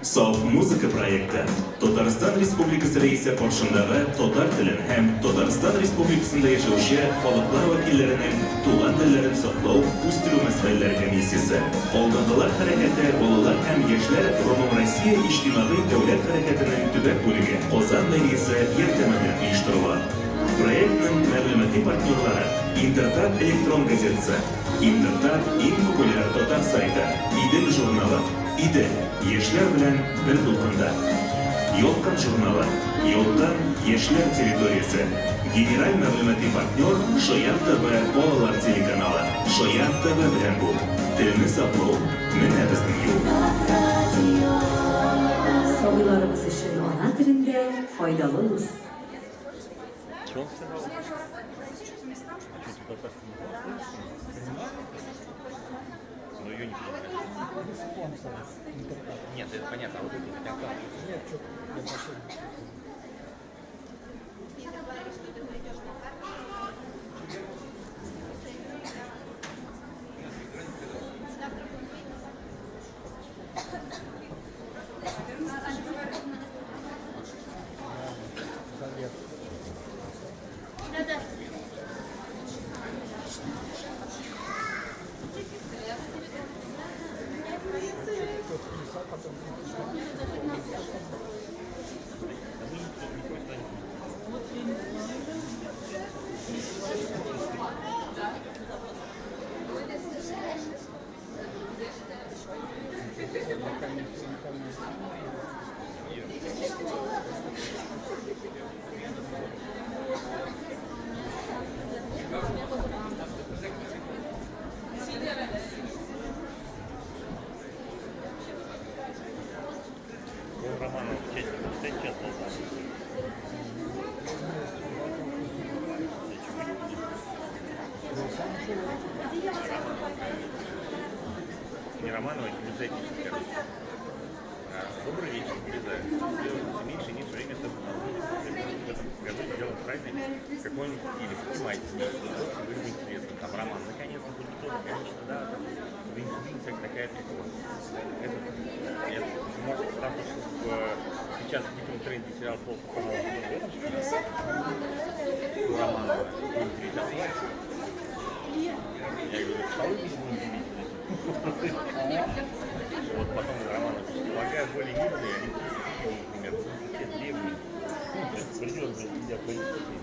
Sof muzika proyekti Tatariston Respublikasi raisi qo'shinlari Tatar tilini ham Tatariston Respublikasida yashovchi xalqlar vakillarining tug'an tillarini saqlov, o'stiruv masalalari komissiyasi. Oldingilar harakati bolalar ham yoshlar Rumum Rossiya ijtimoiy davlat harakatining tubat bo'ligi Qozon mayriyasi ertamadan uyushtiriladi. Proyektning ma'lumotiy partnyorlari Intertat elektron gazetasi, Intertat eng populyar tatar sayti, Idil jurnali, Idil yoshlar bilan bir to'lqinda. Yo'lqin jurnali, Yo'ldan yoshlar territoriyasi, general ma'lumotiy partnyor Shoyan TV bolalar telekanali, Shoyan TV bilan bu tilni saqlov, mana bizning yo'l. Sog'lig'imiz uchun ona tilida foydali bo'lsin. Но ее не понимаю. Нет, это понятно, а вот эти хотят там. Нет, что-то я пошел. И ты говоришь, что ты пойдешь на карту? Завтра будет видно. Да-да. Не Романова, не Лизакич, короче. Добрый вечер, Лиза. Меньше нет времени, чтобы в этом году сделать праздник в каком-нибудь стиле. Понимаете, вы не интересно. Там Роман, наконец-то будет тоже, конечно, да, там винтик такая прикольная. Это может потому что сейчас в диком тренде сериал «Пол по каналу» в этом стиле. У Романова внутри сейчас власть. Я говорю, столы не удивительные. Вот потом Романов полагаю, более низкие, они например, все древние. Придется для политики.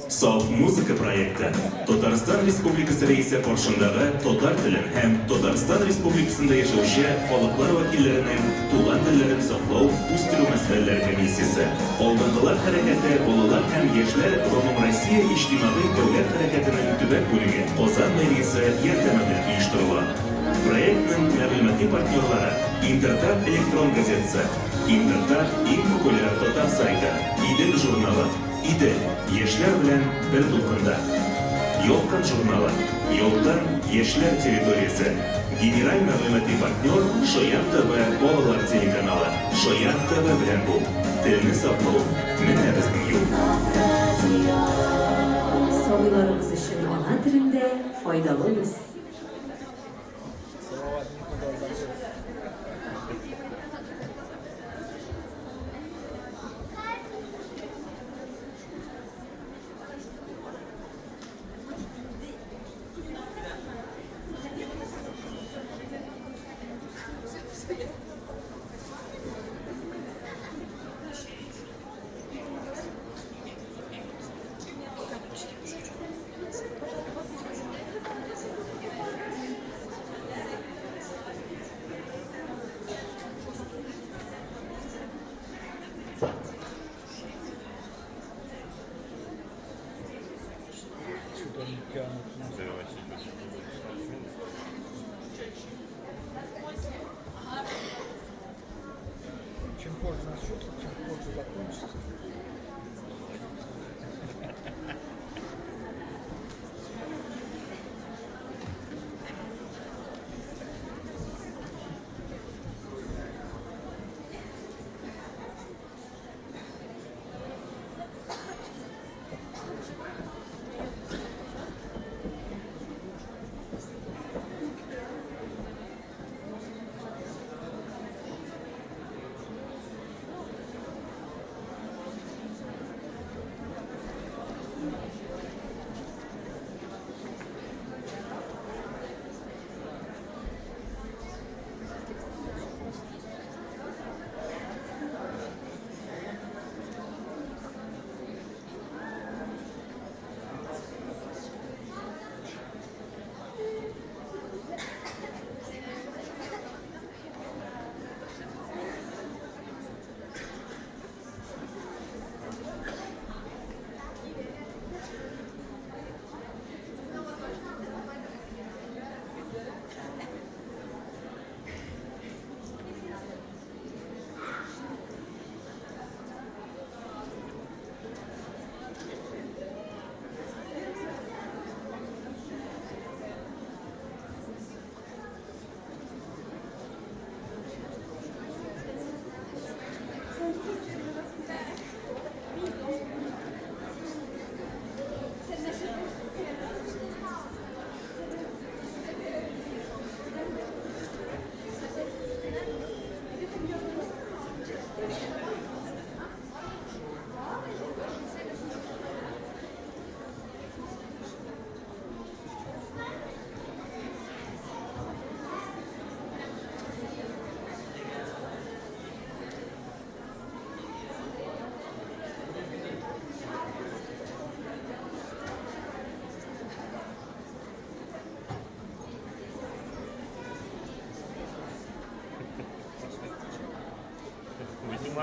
Sof muzika proyekti Tatariston Respublikasi raisi qo'shinlari Tatar tilini ham Tatariston Respublikasida yashovchi xalqlar vakillarining tug'an tillarini saqlov, o'stiruv masalalari komissiyasi. Oldingilar harakati bolalar ham yoshlar Rumum Rossiya ijtimoiy davlat harakatining tubat bo'ligi Qozon mayriyasi ertamadan uyushtiriladi. Proyektning ma'lumotiy partnyorlari Intertat elektron gazetasi, Intertat eng populyar tatar sayti, Idil jurnali, Idil yoshlar bilan bir to'lqinda. Yo'lqin jurnali, Yo'ldan yoshlar territoriyasi, general ma'lumotiy partnyor Shoyan TV bolalar telekanali, Shoyan TV bilan bu tilni saqlov, mana bizning yo'l. Sog'lig'imiz uchun ona tilida foydali bo'lsin.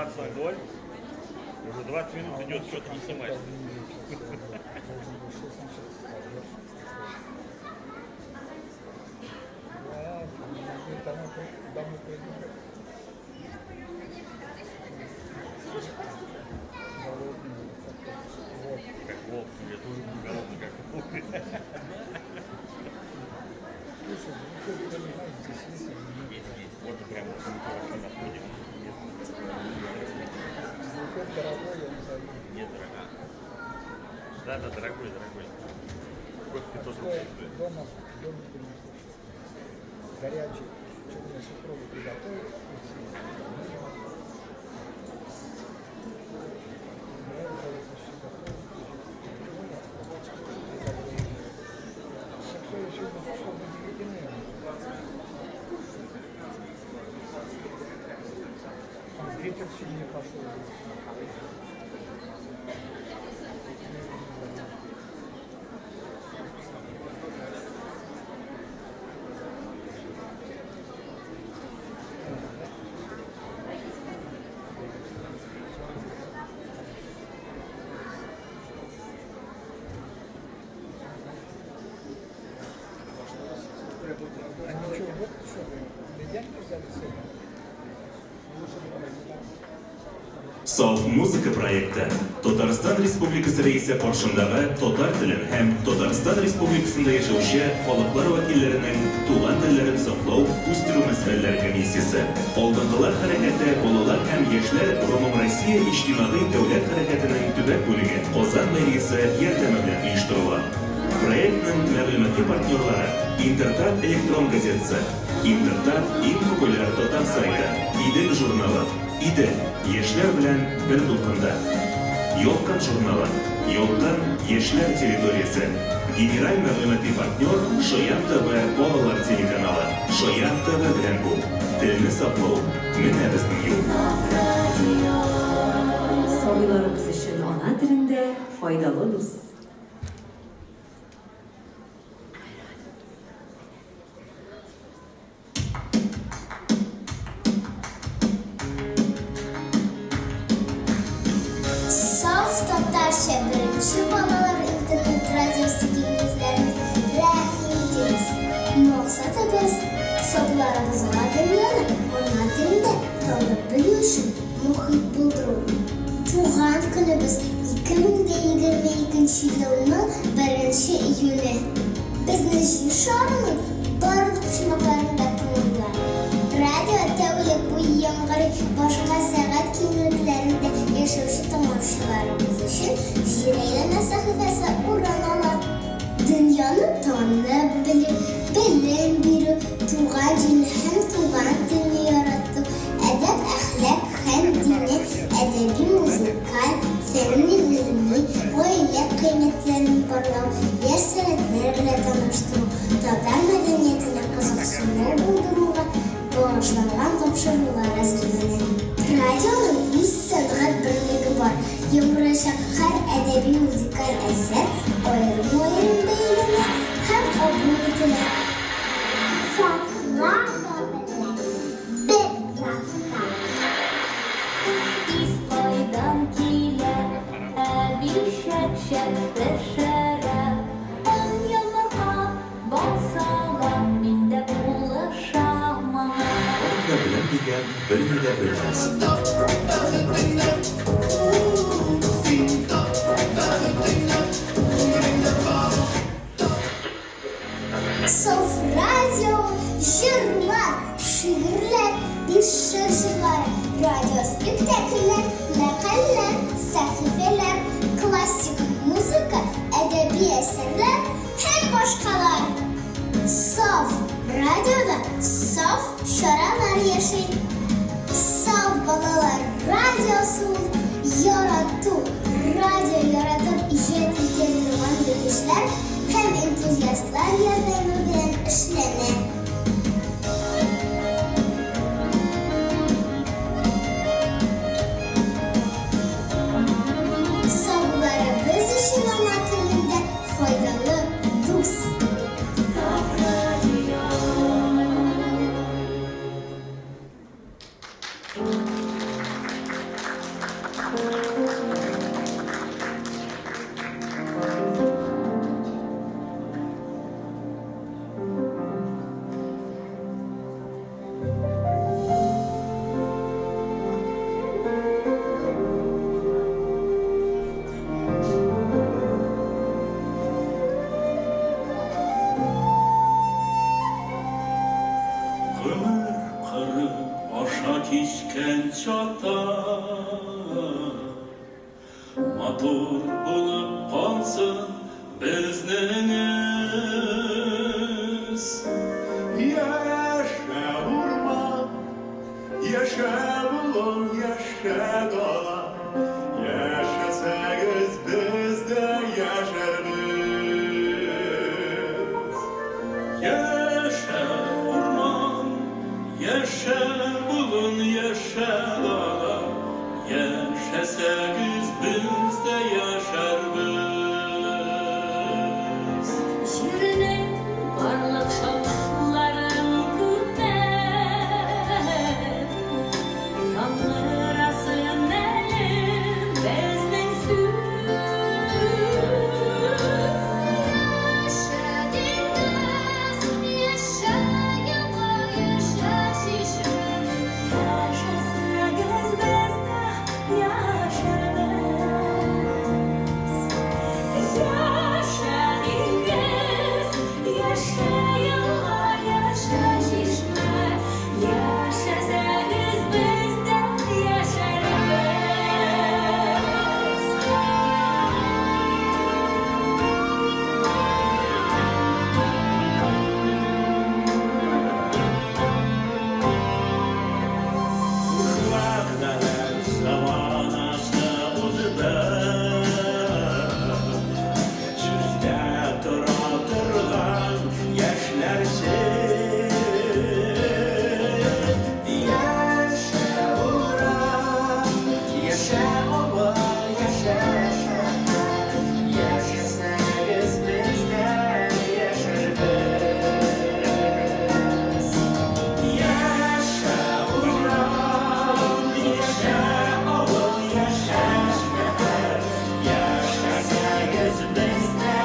17:00. Уже 20 минут идет, что-то не снимаешь. Как волк, я тоже голодный, как волк. Есть. Вот прямо в машине находим. Нет, дорога. Да, дорогой. Сколько 500 рублей стоит? Дома горячий, что мне супруга приготовит. Ветер сильнее пошел. А ничего, вот что, медянки взяли сегодня? Sof muzika proyekti Tatariston Respublikasi Reisi boshindagi Tatar tili ham Tatariston Respublikasida yashovchi xalqlar vakillarining tugan tillarini saqlov, o'stiruv masalalari komissiyasi, oldingilar harakati, bolalar ham yoshlar Umum Rossiya ijtimoiy davlat harakatining tuban bo'ligi Qozon mayriyasi yordami bilan uyushtirilgan. Proyektning ma'lumotli partnyorlari Intertat elektron gazetasi, Intertat eng populär tatar sayti, Idil jurnali, Idil yoshlar bilan bir to'lqinda, Yoqqan jurnali, Yoqqan yoshlar territoriyasi, general ma'lumotli partnyor Shoyan TV bolalar telekanali, Shoyan TV bilan bu tilni saqlov, mina bizning yo'l. Soylarımız için ana dilinde faydalı olsun. Saf Tatarcha birinchi bolalar internet radiosi dinleyicilerini rahim ederiz. Maqsadi biz hisoblarimizga dunyoni ona tilida tanib bilish uchun muhit bo'ldirib. Tug'an kunimiz 2022-yilning 1-iyuni. Bizni shishorning barliq qishloqlarida tinglaydilar. Radio tavlik bu yomg'ir boshqa savat kengliklarida yashovchi tomoshalarimiz uchun Jirayla sahifasi o'rin oladi. Dunyoni tanib bilib, bilim berib, tug'an jil ham tug'an tilni yaratdi. Adab, axloq ham dini, adabiy, muzikal, fanniy, ilmiy, oila qiymatlarini barlav, yer san'atlari bilan tanishtiruv, tatar madaniyatini qiziqsinlar bo'ldiruvga bağışlanan topşırmalar hazırlanır. Radyo'nun 100 sanat birliği var. Yumuşak her edebi müzikal eser ayrım değilimler hem kabul edilir. İspaydan kiler, bir şak dışarı. On yıllarga balsalam, minde bulaşamam. Orada bilim degan birini de bilmez. Sof radyo, jırlar, şiirler, bir şarkılar, radyo spektaküller, makaller, sahifeler, klasik müzika, edebi eserler, hem başkalar. Sof radyoda saf şaralar yaşayın. Saf balalar radyosu yarattı. Radyo yaratıp icra edilen bilgisayar hem entuziastlar yardımı bilen işlenir. Safları biz için ana tilinde faydalı dus. матур булып калсын безнең өз. Яшә урман, яшә болын, яшә дала, яшәсәгез без дә яшәрбез. Яшә урман, яшә болын, яшә дала, яшәсәгез biz de yaşarбыз. Җирнең барлык шауларын күтәр, яңгырасын әле безнең сүз. Яшә диңгез, яшә яңа, яшә шишмә, яшәсәгез без дә яшәрбез. Яшә диңгез, яшә яңа, яшә шишмә, яшәсәгез без дә Ушлагдар заман ашты узды, сүздә тора торган яшьләрсез. Яшә урам, яшә авыл, яшә шәһәр, яшәсәгез без дә яшәрбез. Яшә урам, яшә авыл, яшә шәһәр, яшәсәгез без дә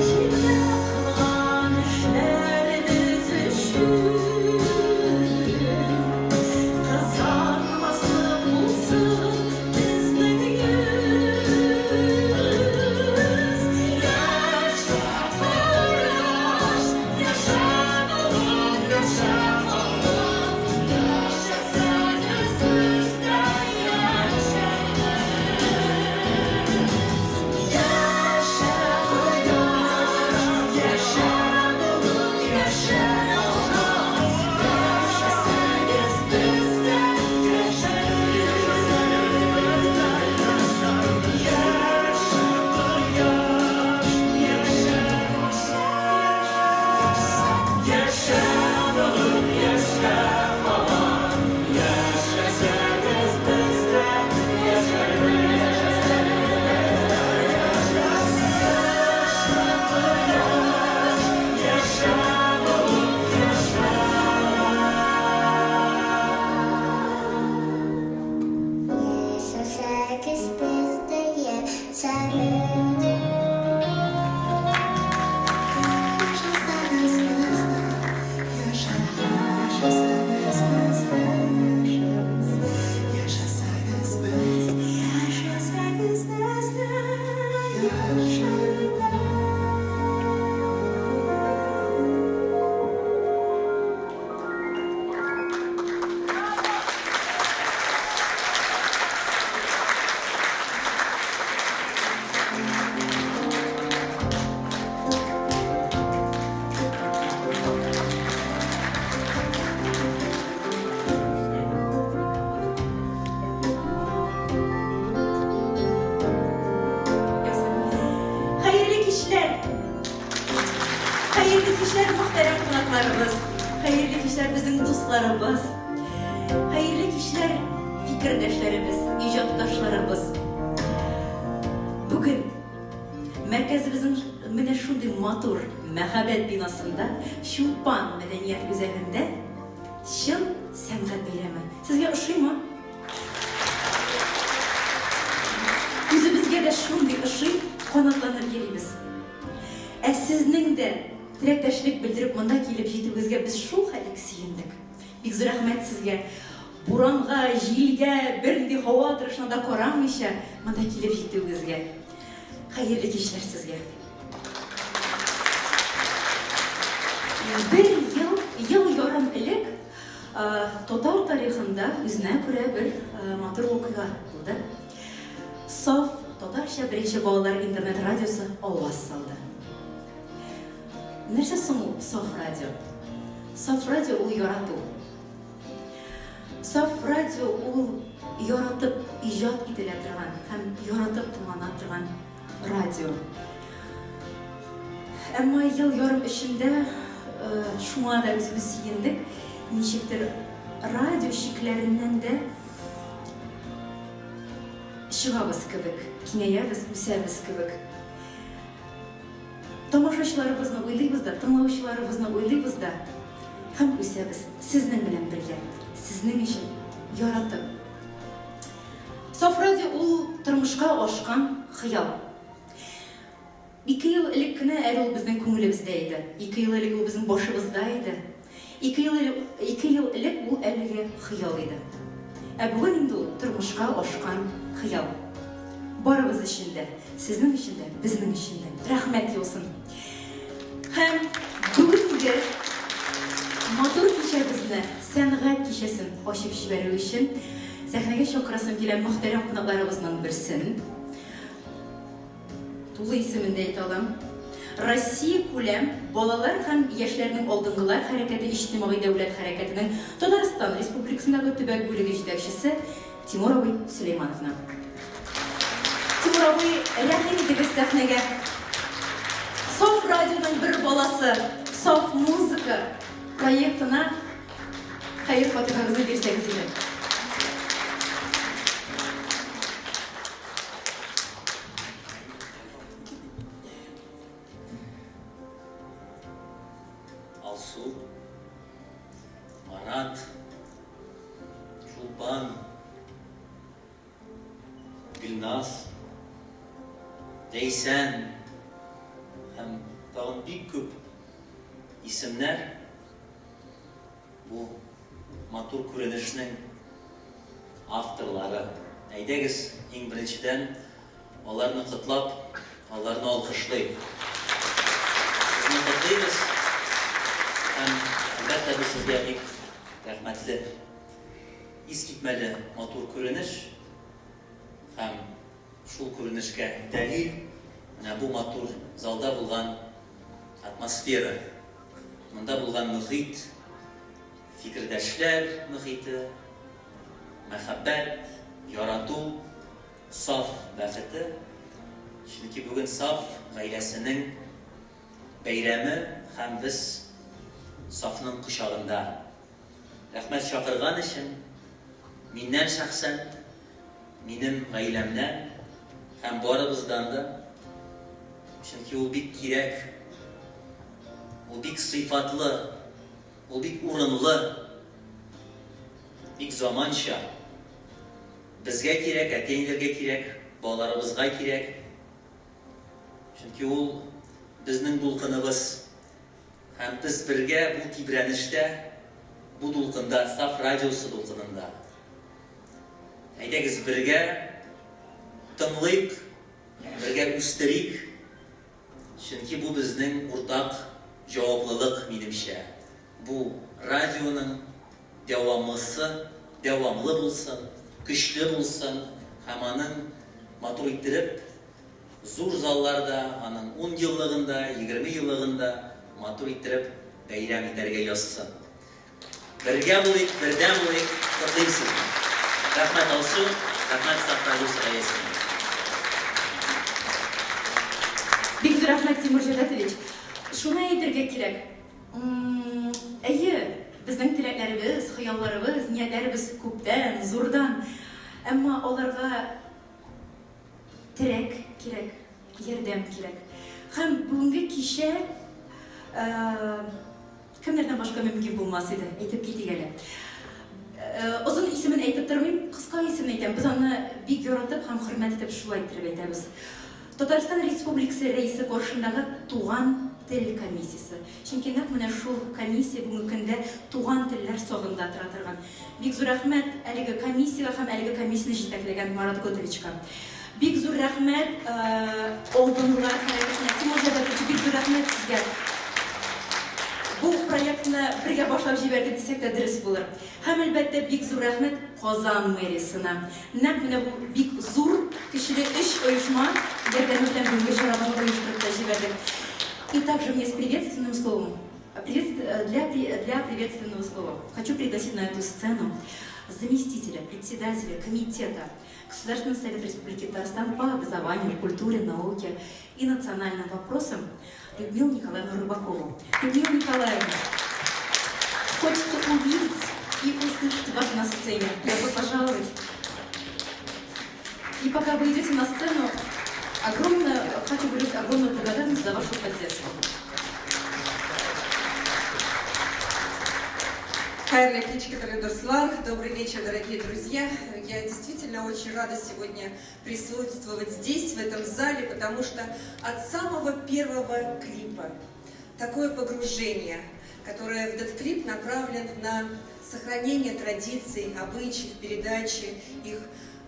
җирдә кылган эшләребез өчен кызармасын булсын безнең йөз. Яшә кояш, яшә болын, яшә дала, яшәсәгез без дә яшәрбез. Яшә кояш, яшә болын, яшә дала, яшәсәгез без дә Яшәсәгез без дә яшәрбез. яшәсәгез без дә яшәрбез. Хәерле кичләр, мөхтәрәм кунакларыбыз. Хәерле кичләр, безнең дусларыбыз. Хәерле кичләр, фикердәшләребез, иҗатташларыбыз. Бүген Мәркәзебезнең менә шундый матур мәхәббәт бинасында, Чулпан мәдәният үзәгендә чын сәнгать бәйрәме. Сезгә ошыймы? Үзебезгә дә шундый ошый, канатланып йөрибез. Ә сезнең дә теләктәшлек белдереп монда килеп җитүегезгә без шул хәтлек сөендек. Бик зур рәхмәт сезгә. Буранга, җилгә, бернинди һава торышына да карамыйча монда килеп җитүегезгә. Хәерле кичләр сезгә. Бер ел ярым элек Татар тарихында үзенә күрә бер матур вакыйга булды. Саф татарча беренче балалар интернет радиосы аваз салды. Нәрсә соң ул Саф радио? Саф радио ул ярату. Саф радио ул яратып иҗат ителә торган һәм яратып тыңлана торган радио. Әмма ел ярым эчендә шуңа да үзебез сөендек. Ничектер радио шикләреннән дә чыгабыз кебек, киңәябез, үсәбез кебек. Тамашачыларыбызны уйлыйбыз да, тыңлаучыларыбызны уйлыйбыз да, һәм үсәбез сезнең белән бергә, сезнең өчен яратып. Саф радио ул тормышка ашкан хыял. 2 ел элек кенә әле ул безнең күңелебездә иде. 2 ел элек ул безнең башыбызда иде. 2 ел элек ул әлеге хыял иде. Ә бүген инде ул тормышка ашкан хыял. Барыбыз өчен дә, сезнең өчен дә, безнең өчен дә. Рәхмәт юлсын. Һәм бүгенге матур кичәбезне, сәнгать кичәсен ачып җибәрү өчен сәхнәгә чакырасым килә мөхтәрәм кунакларыбызның берсен. Тулы исемендә әйтә алам. Россия күләм балалар һәм яшьләрнең алдынгылар хәрәкәте иҗтимагый дәүләт хәрәкәтенең Татарстан Республикасындагы төбәк бүлеге җитәкчесе Тимур абый Сөләймановна. Тимур абый, рәхим итегез сәхнәгә. Саф радионың бер баласы, Саф музыка проектына хәер-фатихагызны бирсәгез иде. Алсу, Марат, Чулпан, Гүлназ, Лейсән һәм тагын бик күп исемнәр бу матур күренешнең авторлары. Әйдәгез, иң беренчедән аларны котлап, аларны алкышлыйк. Сезне котлыйбыз. Әлбәттә, без сезгә бик рәхмәтле. Искитмәле матур күренеш һәм шул күренешкә дәлил менә бу матур залда булган атмосфера. Монда булган мөхит, фикердәшләр мөхите, мәхәббәт, ярату, саф бәхете. Чөнки бүген Саф гаиләсенең бәйрәме һәм без Сафның кочагында. Рәхмәт чакырган өчен миннән шәхсән, минем гаиләмнән һәм барыбыздан да. Чөнки ул бик кирәк, ул бик сыйфатлы, ул бик урынлы, бик заманча. Безгә кирәк, әтәйләргә кирәк, балаларыбызга кирәк. Чөнки ул безнең дулкыныбыз. Һәм без бергә бу тибрәнештә, бу дулкында, Саф радиосы дулкынында. Әйдәгез бергә тыңлыйк, бергә үстерик. Чөнки бу безнең уртак җаваплылык минемчә. Бу радионың дәвамлы булсын, көчле булсын, һәм аның матур иттереп зур залларда, аның 10 еллыгында, 20 еллыгында матур иттереп бәйрәм итәргә язсын. Бергә булыйк, бердәм булыйк, котлыйсыз. Рәхмәт Алсу, рәхмәт Саф радиосы гаиләсенә. Бик зур рәхмәт, Тимур Җәләтович. Шуны әйтергә кирәк. Әйе, безнең теләкләребез, хыялларыбыз, ниятләребез күптән, зурдан. Әмма аларга терәк кирәк. ярдәм кирәк. Һәм бүгенге кичә кемнәрдән башка мөмкин булмас иде, әйтеп китик әле. Озын исемен әйтеп тормыйм, кыска исемен әйтәм. Без аны бик яратып һәм хөрмәт итеп шулай итеп әйтәбез. Татарстан Республикасы рәисе каршындагы туган тел комиссиясе. Чөнки нәкъ менә шул комиссия бүгенге көндә туган телләр сагында тора торган. Бик зур рәхмәт әлеге комиссиягә һәм әлеге комиссияне җитәкләгән Марат Котовичка. Бик зур рәхмәт Олдынлар хәрәкәтенә, Тимур Җәбәтович, бик зур рәхмәт сезгә. Бу проектны бергә башлап җибәрдек дисәк тә дөрес булыр. Һәм әлбәттә бик зур рәхмәт Казан мэриясенә. Нәкъ менә бу бик зур кешеле эш оешма ярдәме белән бүгенге чараны оештырып та җибәрдек. И также мне с приветственным словом, для приветственного слова хочу пригласить на эту сцену заместителя, председателя комитета Государственного совета Республики Татарстан по образованию, культуре, науке и национальным вопросам Людмилу Николаевну Рыбакову. Людмила Николаевна, хочется увидеть и услышать вас на сцене. Добро пожаловать. И пока вы идете на сцену, хочу выразить огромную благодарность за вашу поддержку. Добрый вечер, дорогие друзья. Я действительно очень рада сегодня присутствовать здесь, в этом зале, потому что от самого первого клипа такое погружение, которое в этот клип направлен на сохранение традиций, обычаев, передачи их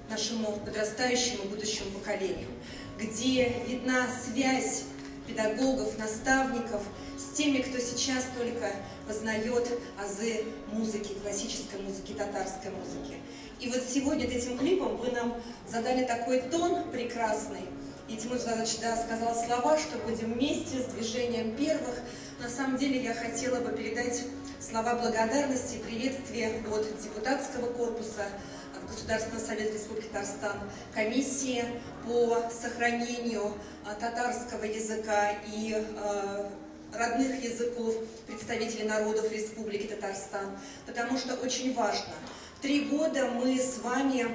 нашему подрастающему будущему поколению, где видна связь педагогов, наставников с теми, кто сейчас только познает азы музыки, классической музыки, татарской музыки. И вот сегодня этим клипом вы нам задали такой тон прекрасный. И Тимур Жадович сказал слова, что будем вместе с движением первых. На самом деле я хотела бы передать слова благодарности и приветствия от депутатского корпуса, от Государственного совета Республики Татарстан, комиссии по сохранению татарского языка и родных языков представителей народов Республики Татарстан, потому что очень важно. 3 года мы с вами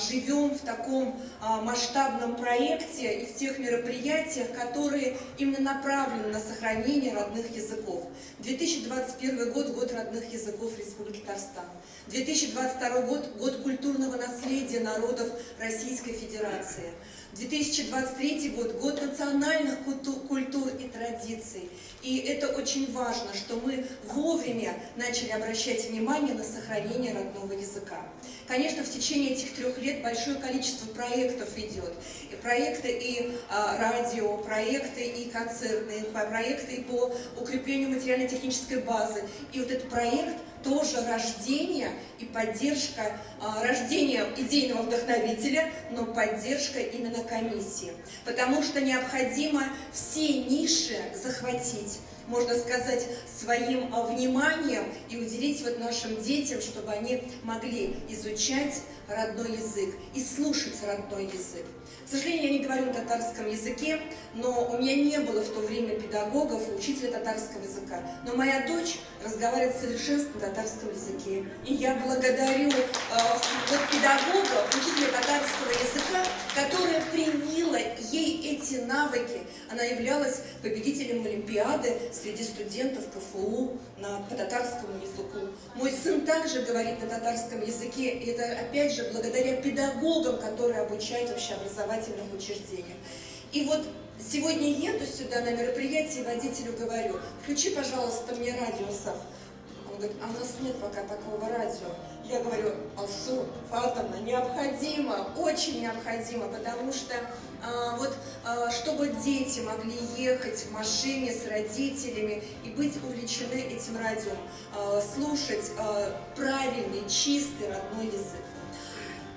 живем в таком масштабном проекте и в тех мероприятиях, которые именно направлены на сохранение родных языков. 2021 год – год родных языков Республики Татарстан. 2022 год – год культурного наследия народов Российской Федерации. 2023 год – год национальных культур и традиций. И это очень важно, что мы вовремя начали обращать внимание на сохранение родного языка. Конечно, в течение этих 3 лет большое количество проектов идет. И проекты и радио, проекты и концертные, проекты и по укреплению материально-технической базы. И вот этот проект тоже рождение и поддержка, рождение идейного вдохновителя, но поддержка именно комиссии. Потому что необходимо все ниши захватить, можно сказать, своим вниманием и уделить вот нашим детям, чтобы они могли изучать родной язык и слушать родной язык. К сожалению, я не говорю на татарском языке, но у меня не было в то время педагогов и учителя татарского языка. Но моя дочь разговаривает совершенственно на татарском языке. И я благодарю педагогов, учителя татарского языка, которая привила ей эти навыки. Она являлась победителем Олимпиады среди студентов КФУ по татарскому языку. Мой сын также говорит на татарском языке, и это опять же благодаря педагогам, которые обучают в общеобразовательных учреждениях. И вот сегодня еду сюда на мероприятие, водителю говорю: включи, пожалуйста, мне радио, Сав. Он говорит: а у нас нет пока такого радио. Я говорю: Алсу Фатовна, необходимо, очень необходимо, потому что чтобы дети могли ехать в машине с родителями и быть увлечены этим радио, слушать правильный, чистый родной язык.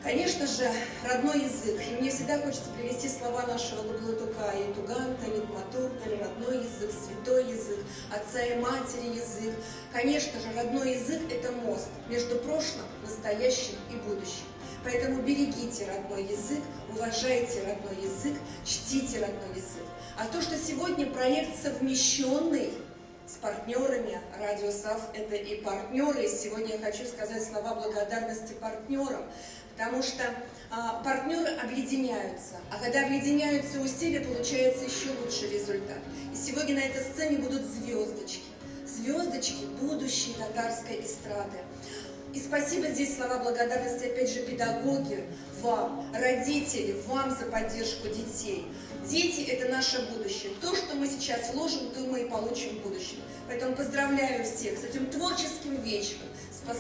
Конечно же, родной язык. И мне всегда хочется привести слова нашего Гуглатука: и Туганта, и Матурта, и родной язык, святой язык, отца и матери язык. Конечно же, родной язык – это мост между прошлым, настоящим и будущим. Поэтому берегите родной язык, уважайте родной язык, чтите родной язык. А то, что сегодня проект совмещенный с партнерами, Радио САФ – это и партнеры. И сегодня я хочу сказать слова благодарности партнерам, потому что партнеры объединяются. А когда объединяются усилия, получается еще лучший результат. И сегодня на этой сцене будут звездочки. Звездочки будущей татарской эстрады. И спасибо здесь слова благодарности, опять же, педагоги, вам, родители, вам за поддержку детей. Дети – это наше будущее. То, что мы сейчас вложим, то мы и получим в будущем. Поэтому поздравляю всех с этим творческим вечером.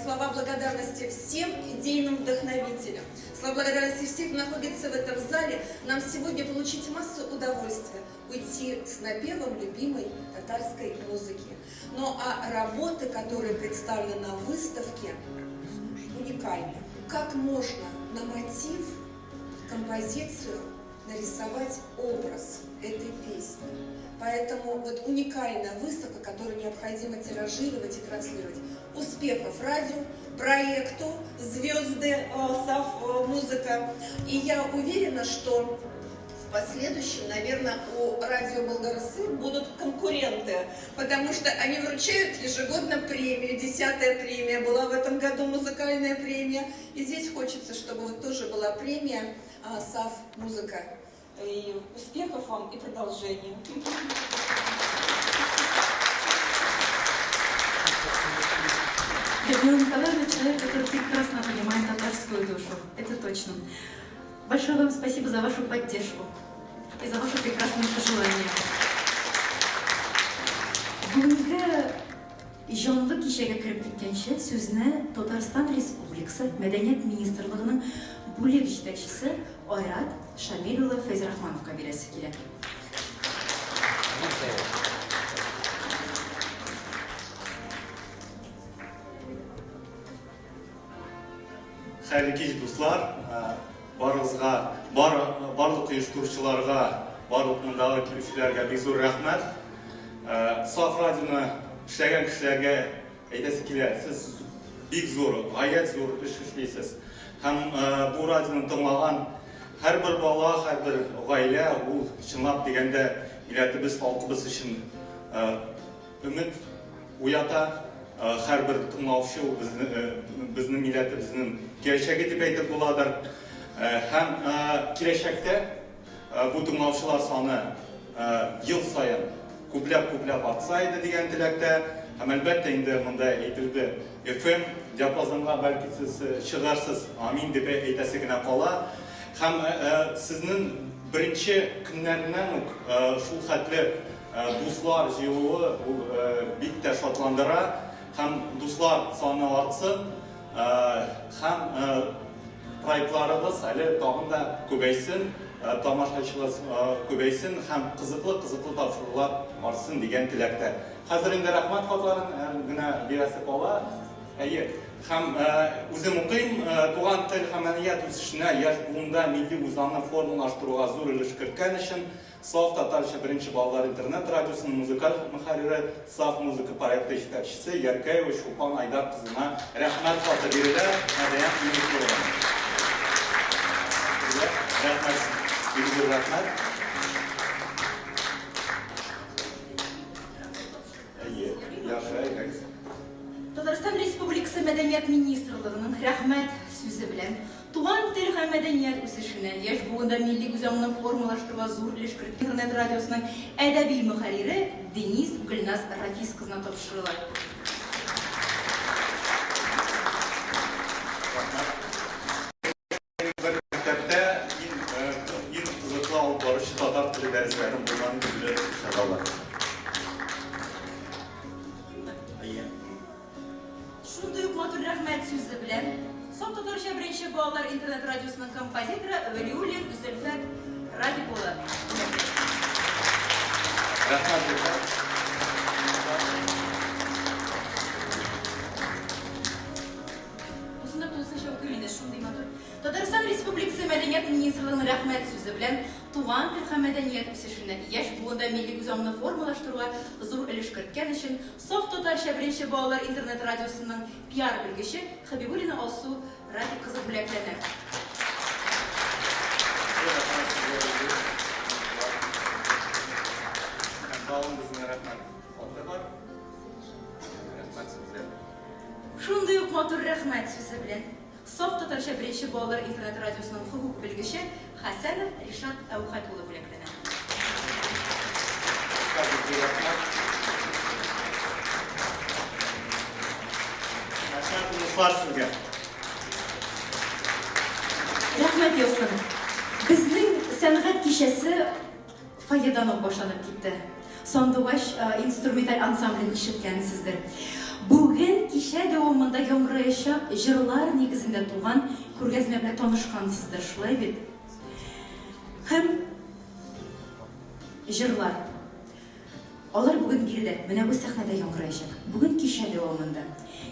Слова благодарности всем идейным вдохновителям. Слова благодарности всех, кто находится в этом зале. Нам сегодня получить массу удовольствия. Уйти с напевом любимой татарской музыки. Ну а работы, которые представлены на выставке, уникальны. Как можно на мотив, композицию нарисовать образ этой песни? Поэтому вот уникальная выставка, которую необходимо тиражировать и транслировать. Успехов радио, проекту «Звезды», САФ «Музыка». И я уверена, что в последующем, наверное, у радио «Болгар-СССР» будут конкуренты, потому что они вручают ежегодно премию. 10-я премия была в этом году, музыкальная премия. И здесь хочется, чтобы вот тоже была премия САФ «Музыка». И успехов вам и продолжения. Людмила Николаевна — человек, который прекрасно понимает татарскую душу. Это точно. Большое вам спасибо за вашу поддержку и за ваши прекрасные пожелания. Бүгінгі жанлы кешеге кіріп кеткенше сөзіне Татарстан Республикасы Мәдәният министрлігінің бөлек жетекшісі Айрат Шамилұлы Фәйзрахмановқа бересі келеді. Xayrli kech dostlar, bарлық uyushtiruvchilarga, bарлық mundagi keluvchilarga bek zo'r rahmat. Sof radioni ishlagan kishilarga aytasi keladi, siz bek zo'r, g'oyat zo'r ish ishlaysiz. Ham bu radioni tinglagan har bir bola, har bir oila u chinlab deganda millatimiz, xalqimiz uchun umid uyata. Har bir tinglovchi bizning millatimizning kelajagi deb aytib bo'ladir. Ham kelajakda bu tinglovchilar soni yil sayin ko'plab ortsa degan tilakda. Ham albatta endi bunda aytildi. FM diapazonga balki siz chiqarsiz, amin deb aytasigina qola. Ham sizning birinchi kunlaridan shu xatli do'stlar yig'uvi bitta shodlandira. Ham do'stlar soni ortsin, ham proyektlarimiz hali tog'inda ko'paysin, tomoshachilar ko'paysin, ham qiziqli topshiriqlar ortsin degan tilakda. Hozir endi rahmat xatlarini berasi qola. Ham o'zim o'qiyim, tugan til amaliyat o'sishni yosh bugundan milliy o'zani formulashtirishga zo'r ulush kiritgan uchun Sof Tatarcha birinchi bolalar internet radiosining muzikal muharriri, Sof muzika proyekti ishtirokchisi Yarkayeva Shulxon Aydar qizina rahmat xati berildi. Rahmat. Татарстан Республикасы Мәдәният министрлыгының рәхмәт сүзе белән туган тел һәм мәдәният үсешенә яшь буында милли үзаңны формалаштыруга зур өлеш керткән интернет радиосының әдәби мөхәррире Денис Гөлназ Рафис кызына тапшырыла. Шундый ук матур рәхмәт сүзе белән Соф Татарча беренче балалар интернет радиосының композиторы Вәлиуллин Зөлфәт Рабиповна. Рәхмәт. Татарстан Республикасы Мәдәният министрлыгының рәхмәт сүзе белән туган тел һәм мәдәният үсешенә яшь буында милли үзаңны формалаштыруга зур өлеш керткән өчен Соф Татарча беренче балалар интернет радиосының пиар белгече Хәбибуллина Алсу Ради кызы бүләкләнә. Шундый ук матур рәхмәт сүзе белән Софт татарча бірінші балалар интернет радиосының хукук білгіші Хасанов Ришат Әухатұлы бүләкләнә. Рәхмәт Йосын. Біздің сәнғат кешесі фойедан ук башланып китте. Сандугач инструменталь ансамблін ишеткәнсездер. Бүген кичә дәвамында яңгыраячак җырлар нигезендә туган күргәзмә белән танышкансыздыр, шулай бит? Һәм җырлар. Алар бүген биредә, менә бу сәхнәдә яңгыраячак. Бүген кичә дәвамында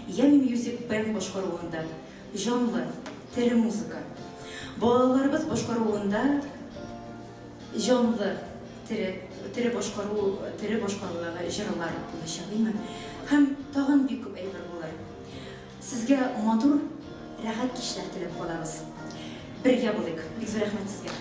Ями Music Band башкаруында җанлы, тере музыка. Балаларыбыз башкаруында җанлы, тере башкарулары җырлар булачак, димме? Һәм тагын бик күп әйбер булыр. Сезгә матур, рәхәт кичләр теләп калабыз. Бергә булыйк. Бик зур рәхмәт сезгә.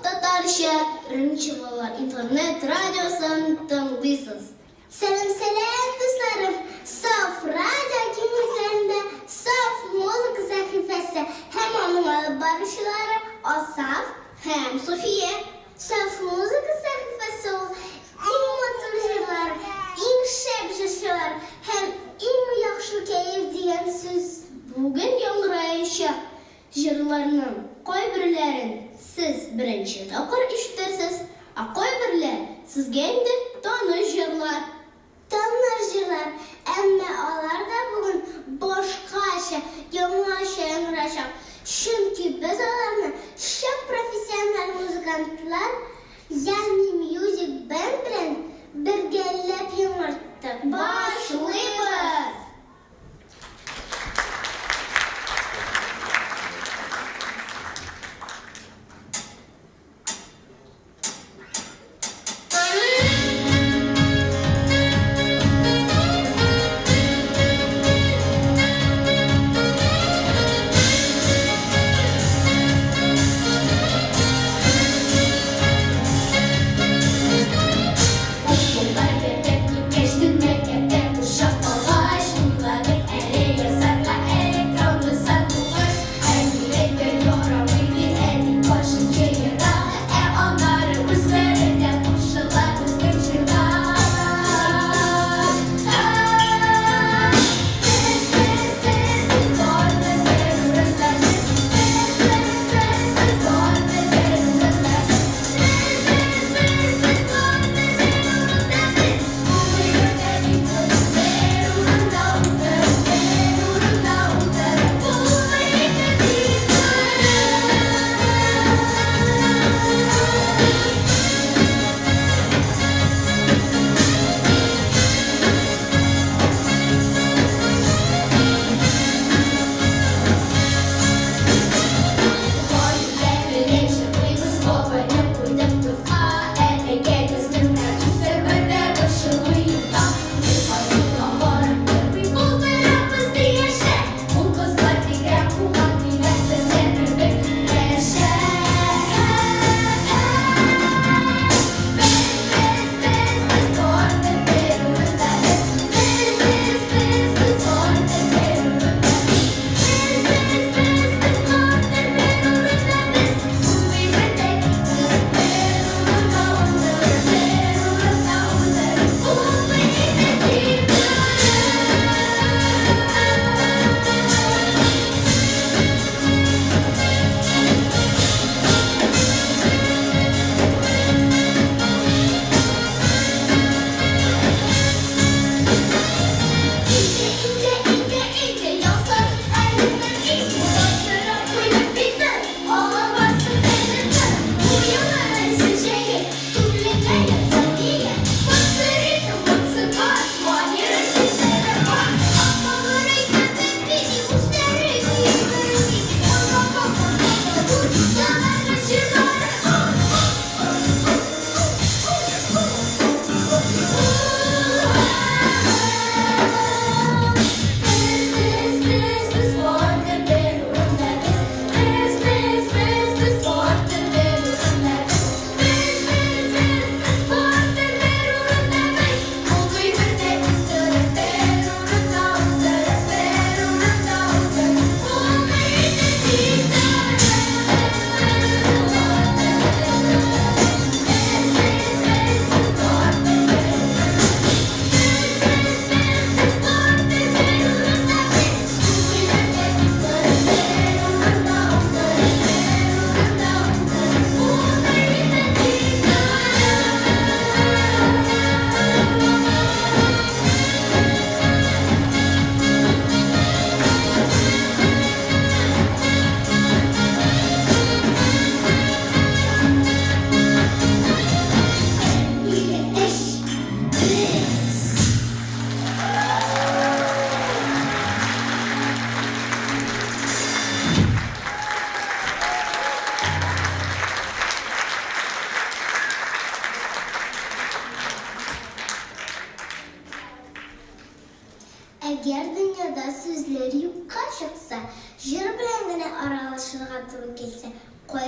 Татарча Birinci Балалар интернет радиосын тыңлыйсыз. Сәлем дусларым, Саф радио киңлекләрендә Саф музыка сәхифәсе һәм аның алып баручылары Асаф һәм София. Саф музыка сәхифәсе ул иң матур җырлар, иң шәп җырлар һәм иң яхшы кәеф дигән сүз бүген яңгыраячак. Җырларның кайберләрен сез беренче тапкыр ишетерсез, а кайберләр сезгә инде таныш җырлар. Таныш җырлар, әмма алар да бүген башкача, яңача яңгырашак. Чөнки без аларны шәп профессиональ музыкантлар, Ями Music Band белән бергәләп яңартып башлыйбыз. Geçtin mektepte kuşak bağlar.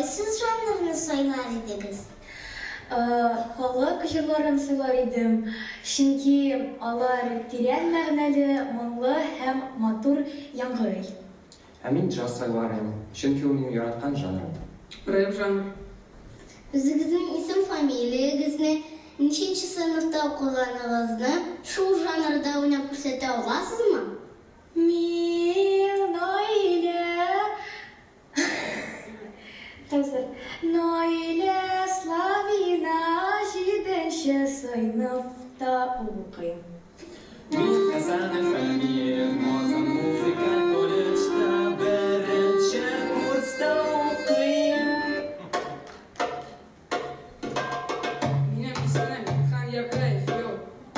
Qaysiz janrni saylar ediniz? Халык җырларын сөйләр идем, чөнки алар тирән мәгънәле, моңлы һәм матур яңгырый. Ә мин джаз сайларым, чөнки ул минем яраткан жанрым. Рэп жанр. Үзегезнең исем фамилияегезне, ниченче сыйныфта укыганыгызны шул жанрда уйнап күрсәтә аласызмы? Мин Наилә. Хәзер Наилә Славина 7нче сыйныфта укыйм. Мин Хәсән Фәнир, музыка колледжда беренче курста укыйм. Минем исемем Хан Якаев.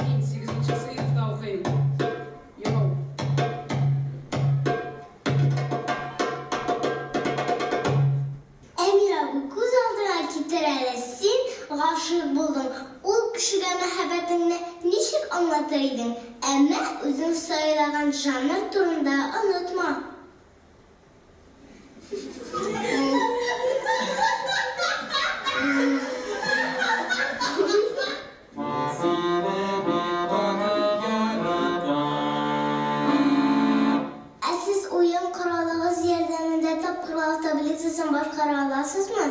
Мин 8нче сыйныфта укыйм. Әмир абый, күз алдына китерәлесин, гашык булдың. Ул кешегә мәхәббәтеңне ничек аңлатыр идең? Әмма үзең сайлаган жанр турында онытма. Ә сез уен коралыгыз ярдәмендә тапкырлау таблицасын башкара аласызмы?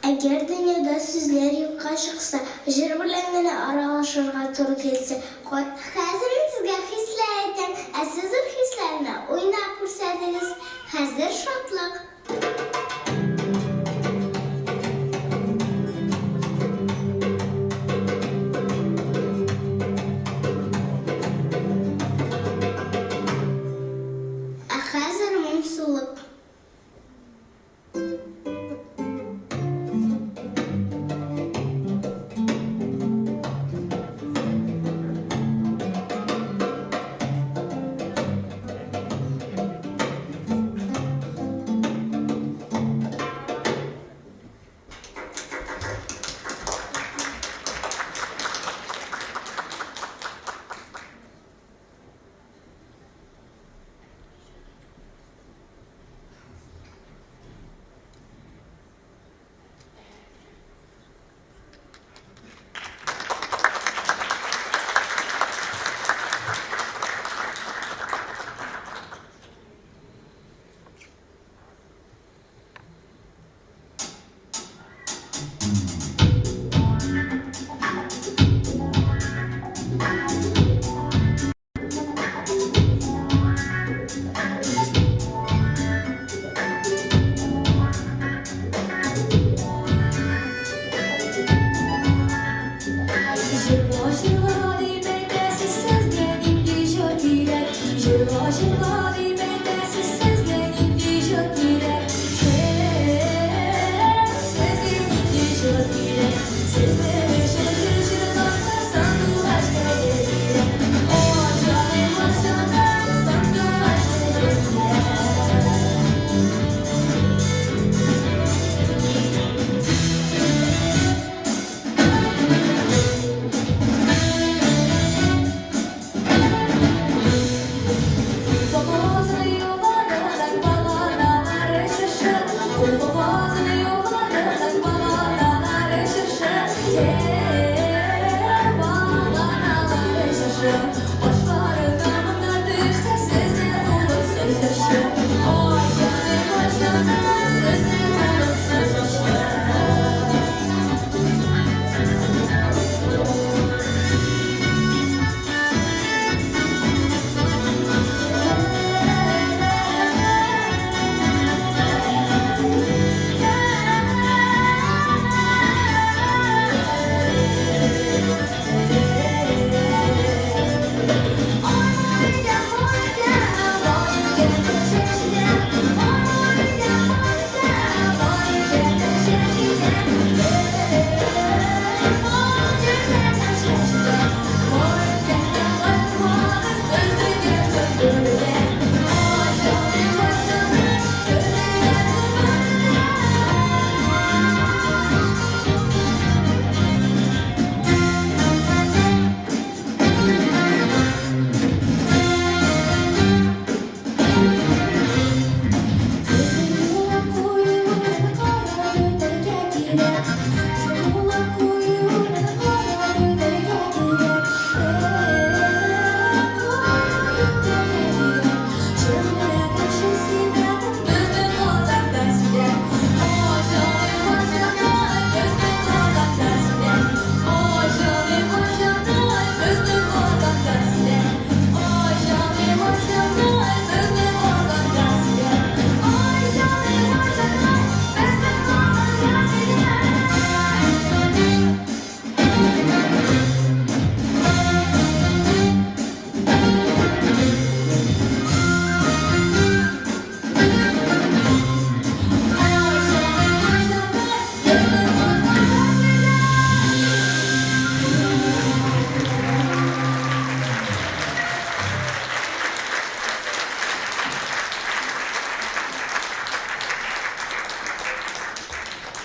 Әгәр дөньяда сүзләр юкка чыкса, җыр белән генә аралашырга туры килсә, хәзер мин сезгә хисләр әйтәм, ә сез ул хисләрне уйнап күрсәтегез. Хәзер шатлык. Ә хәзер моңсулык. Somos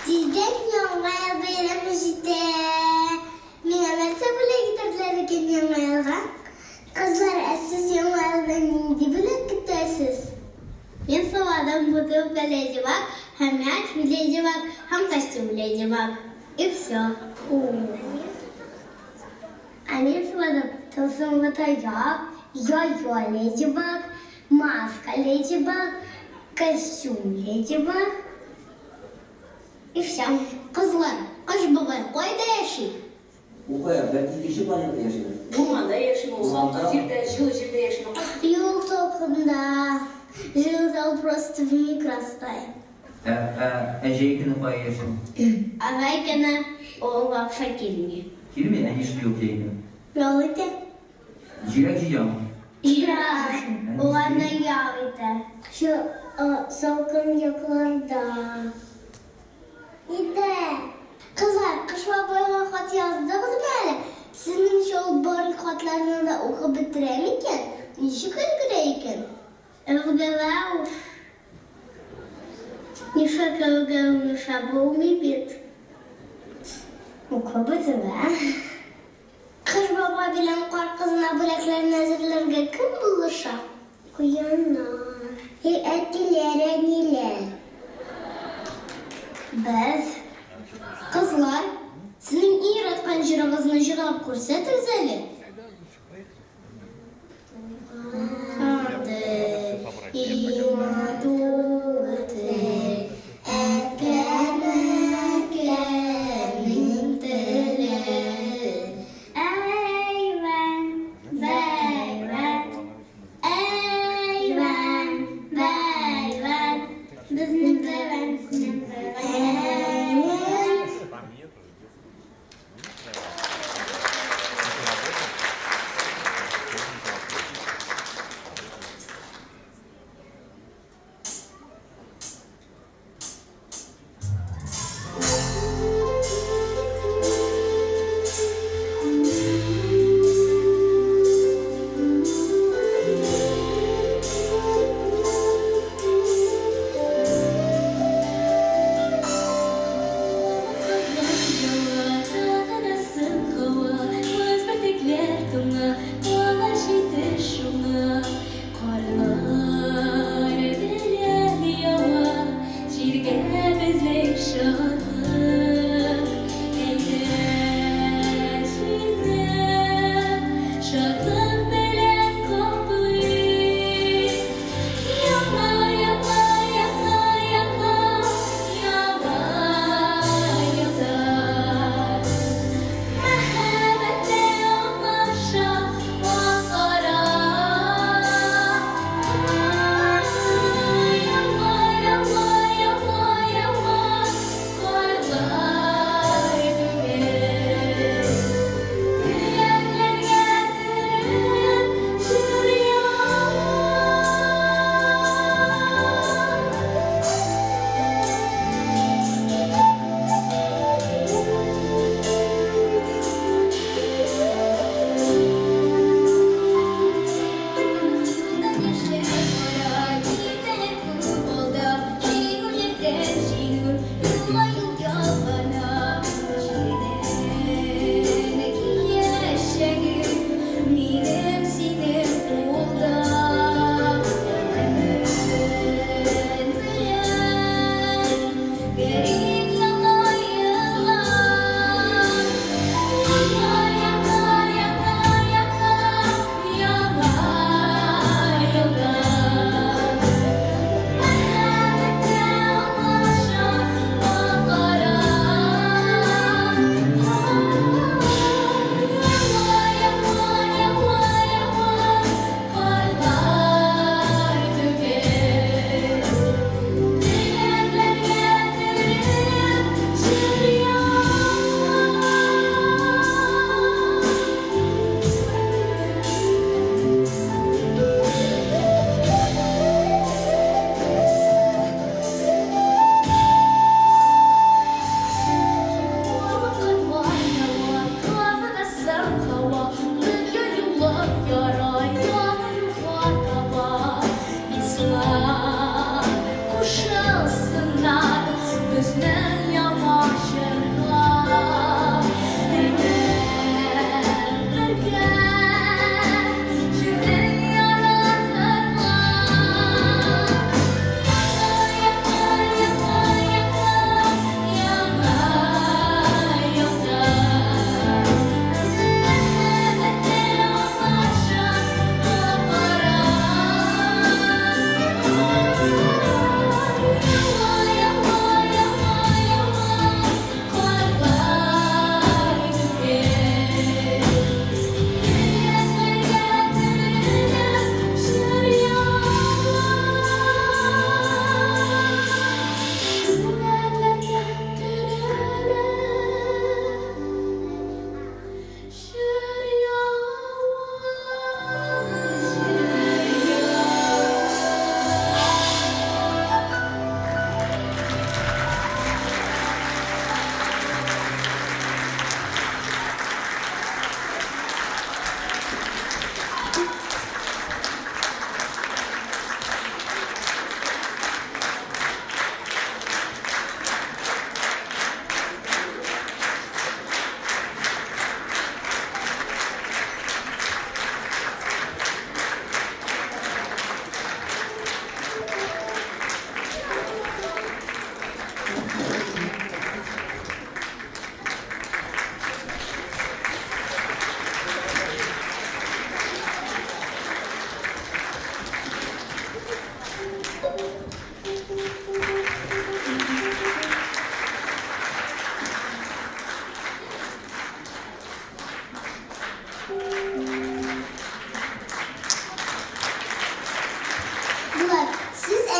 Sizden yanmaya bayram işte. Mine narsa bile gitarlar ekan yanmayalga. Kızlar siz yanmayaldan nindi bile gitarsiz. Men savadan budu bileceğim, hem yaş bileceğim, hem kaçtı bileceğim. И все. Они сavadan tılsım vatacak, yo-yo leyeceğim, maska leyeceğim, kostüm leyeceğim. И все. Kızlar, kış baba koyda yaşayın. Bu koyar, belki kişi banyoda yaşıyor. Ormanda yaşıyor, salkın жерде, жылы жерде yaşıyor. Yok salkında. Жил просто в микростае. Eceykini koyar yaşıyor. Авайкана ола факирни. Kirmi en işli yok ceykini. Ялыте? Cirak cicam. Ya, o ana ялыте. Şu salkın yaklarda. İde. Kızlar, kış babayla hat yazdınız böyle. Sizin şu bari hatlarını da okuyup bitiremiken, nişi kırgırayken. Evgalav. Nişe kavgav, nişe boğmi bit. Okuyup bitirme. Kış baba bilen kar kızına bileklerini hazırlarga kim buluşa? Kuyanlar. Etilere niler. Biz, kızlar, sizin iyi yaratkan jırağınızı jırağıp ko'rsatыңыз әле.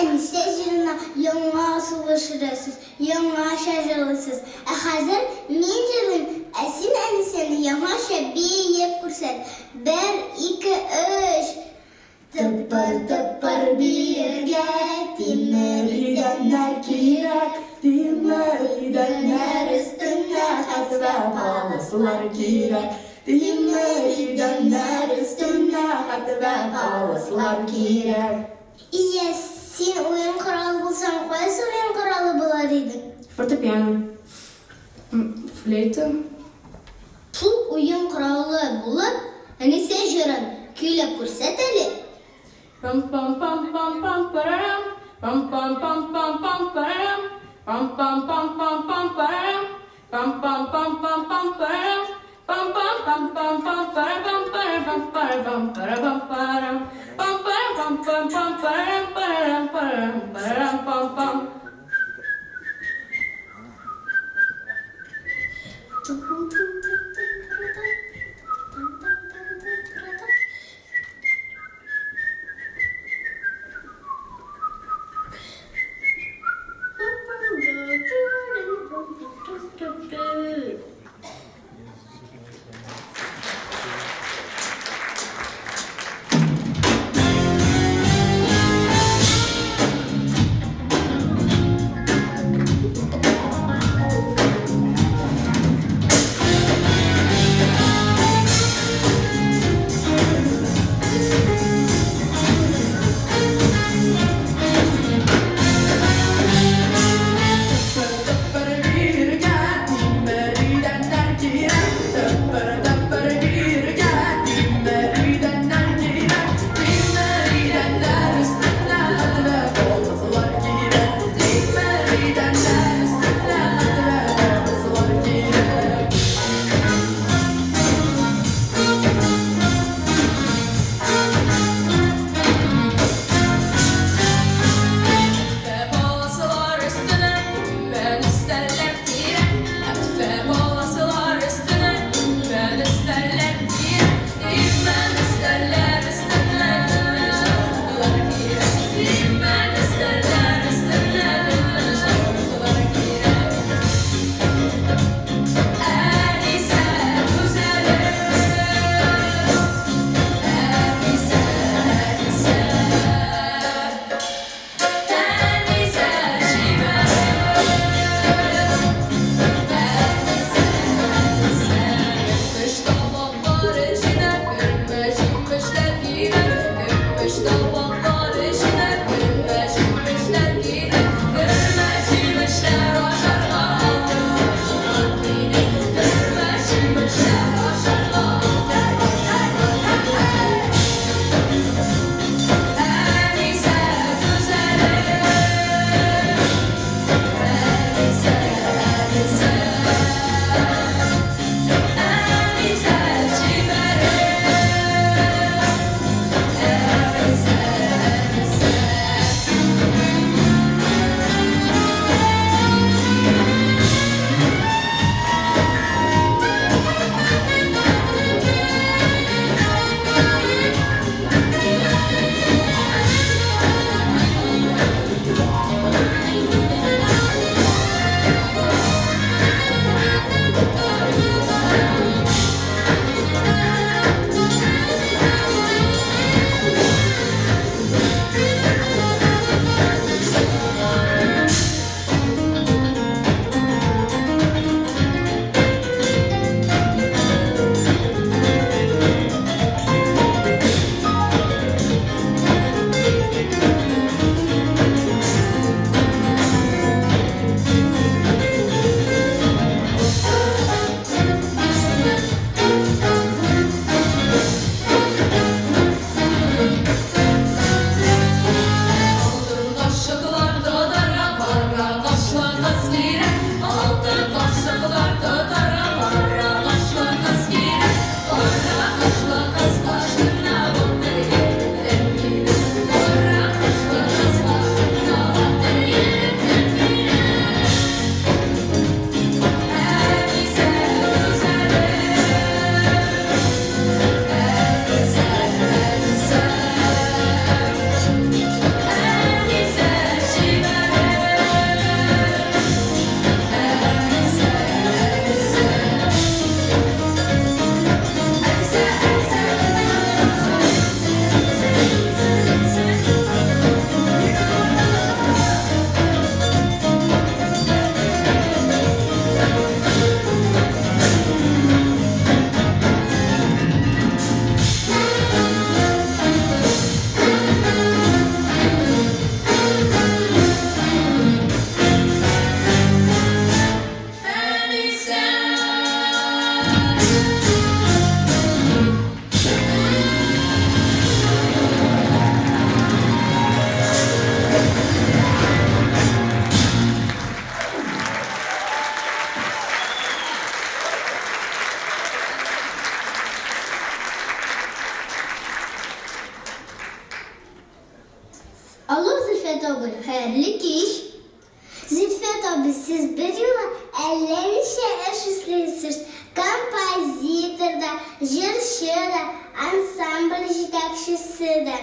әнесе жырына яңа сулышырасыз, яңа шажылысыз. Хәзер мен жырлым, син әнесені яңаша бейеп күрсәт. 1, 2, 3. Tıpır birge, timur idenler kirek, timur idenler üstünde hat ve palaslar kirek. Timur idenler üstünde hat ve palaslar kirek. İyi, sen oyun kralı bulsan, koyası oyun kralı bulaydın? Fortepiano. Fleyta. Bu oyun kralı bulup, әнесе жырын көйлеп күрсәт әле. Pam pam pam pam pam pararam. Pam pam pam pam pam pararam. Pam pam pam pam pam pararam. Pam pam pam pam pam pararam. Pam pam pam pam pam pararam pararam pararam pararam pararam. Pam pam pam pam pam pararam pararam pararam pararam pam pam. abi, hayırlı iş. Zülfiyat abi, siz bir yola 50 şehir süslüyorsunuz. Композитор да, жыршы да, ансамбль жетекшісі да,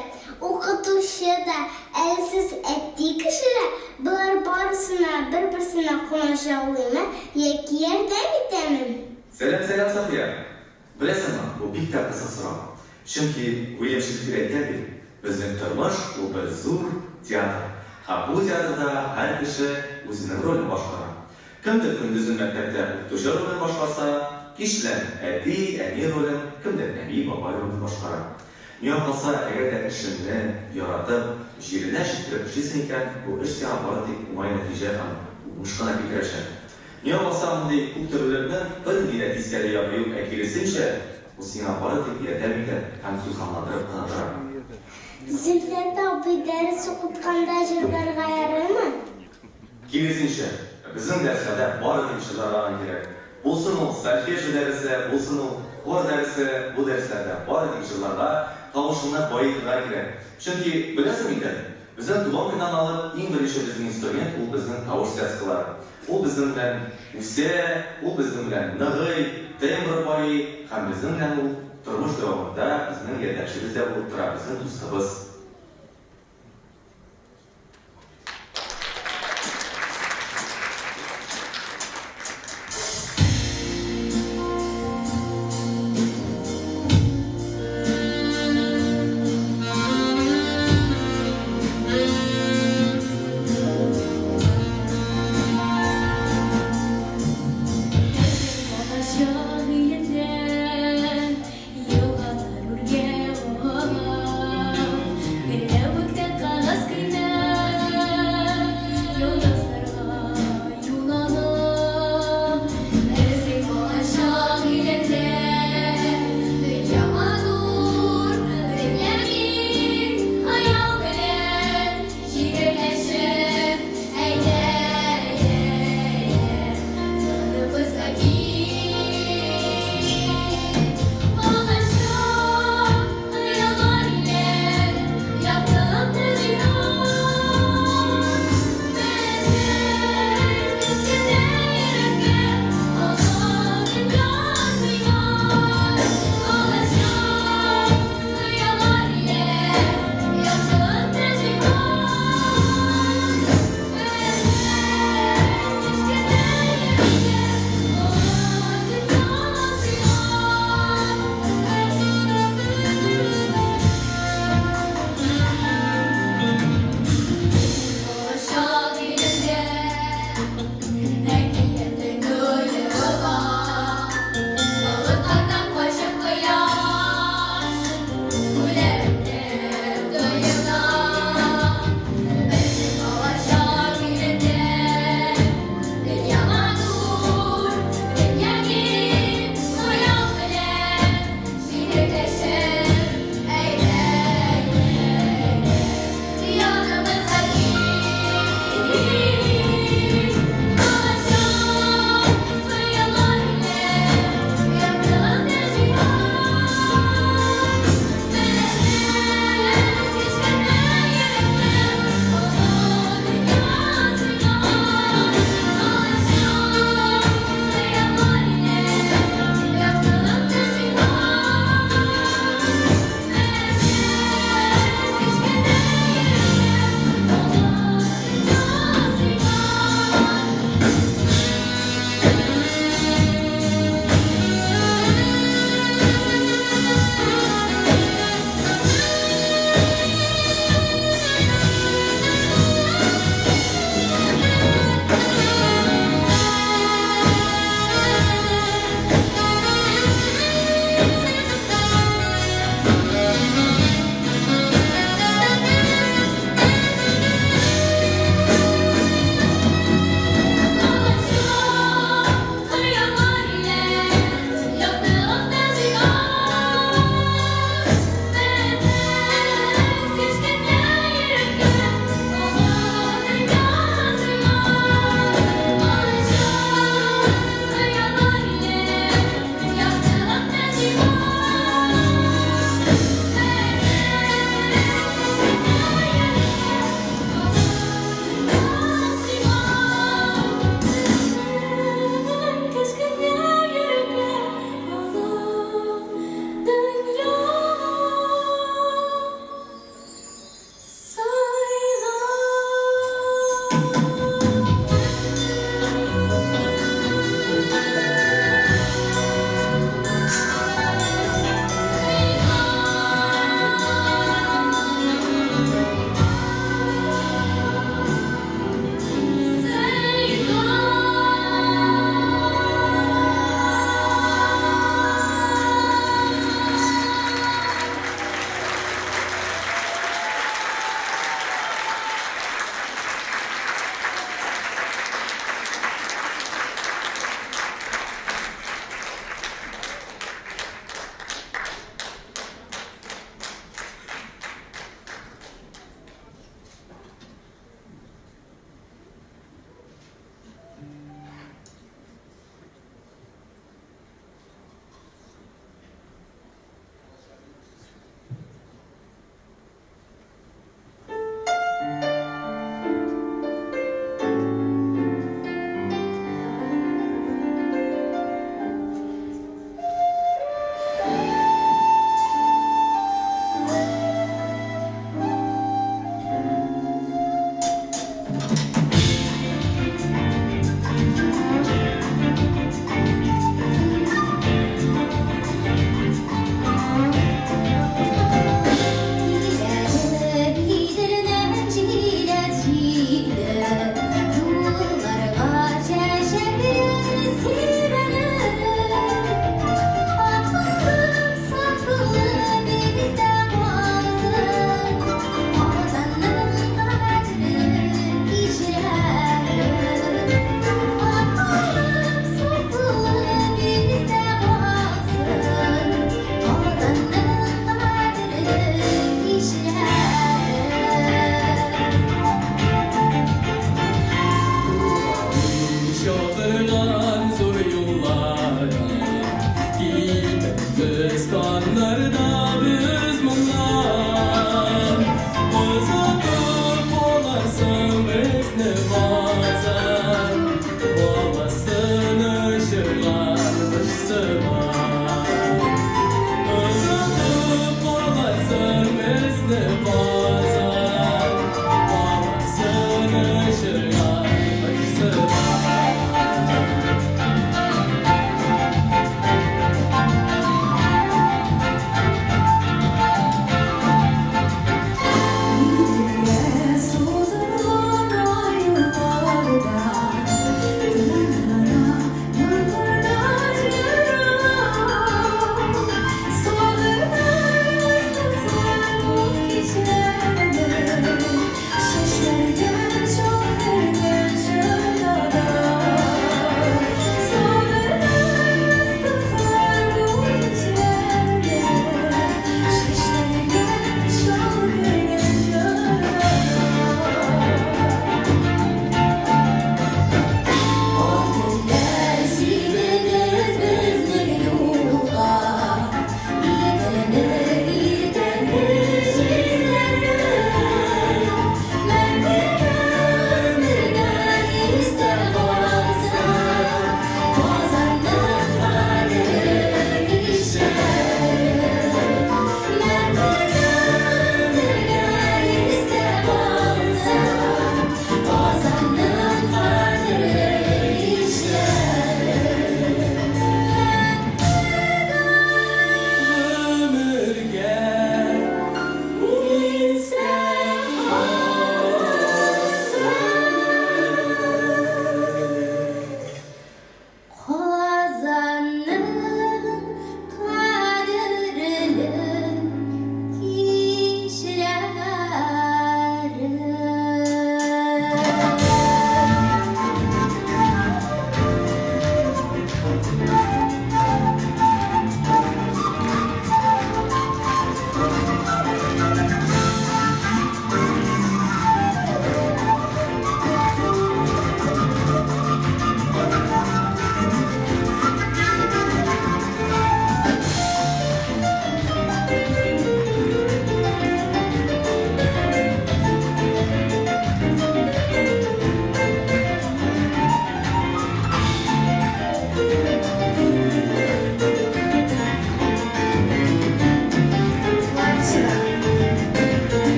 оқытушы да, әлсіз әтті кіші да, бұлар барысына бір-бірсіне қонашалуына екі ерден етемін. Selam Safiye. Bilesin mi? Bu bir tane kısa sıra. Çünkü William Shakespeare etkilendi. Bizim tırmış bu bir zor tiyatro. Ha bu tiyatroda her kişi özünün rolünü başkarar. Kimdir gündüzün mektepte o'qituvchi rolini boshqarsa, kishlar addiy, amir rolini, kimdir nabiy baba rolini boshqaradi. Nima qilsa, agarda ishini yaratib, jirini ashittirib ishlaysan ekan, bu ish seni boratik umay natija ham mushkula fikrashadi. Nima qilsa, bunday ko'p turlarni bir natijasiga yo'q akilisincha, bu seni boratik yordamga ham so'zlantirib qiladi. Zülfiyat abi ders o'qitganda ajrlarga yaraymi? Kirisincha bizim derslerde baritik işler alan gerek. Bulsun o selfie dersi, bulsun o kor dersi, bu derslerde baritik işlerle kavuşumuna bayıklar gerek. Çünkü bilesin miydi? Bizim duman binden alıp en birinci bizim instrument, o bizim kavuş sesler. O bizimle use, o bizimle nağıy, temir bayı, hem bizimle o durmuş devamında bizim yedekçimiz de olup durar, bizim dostumuz.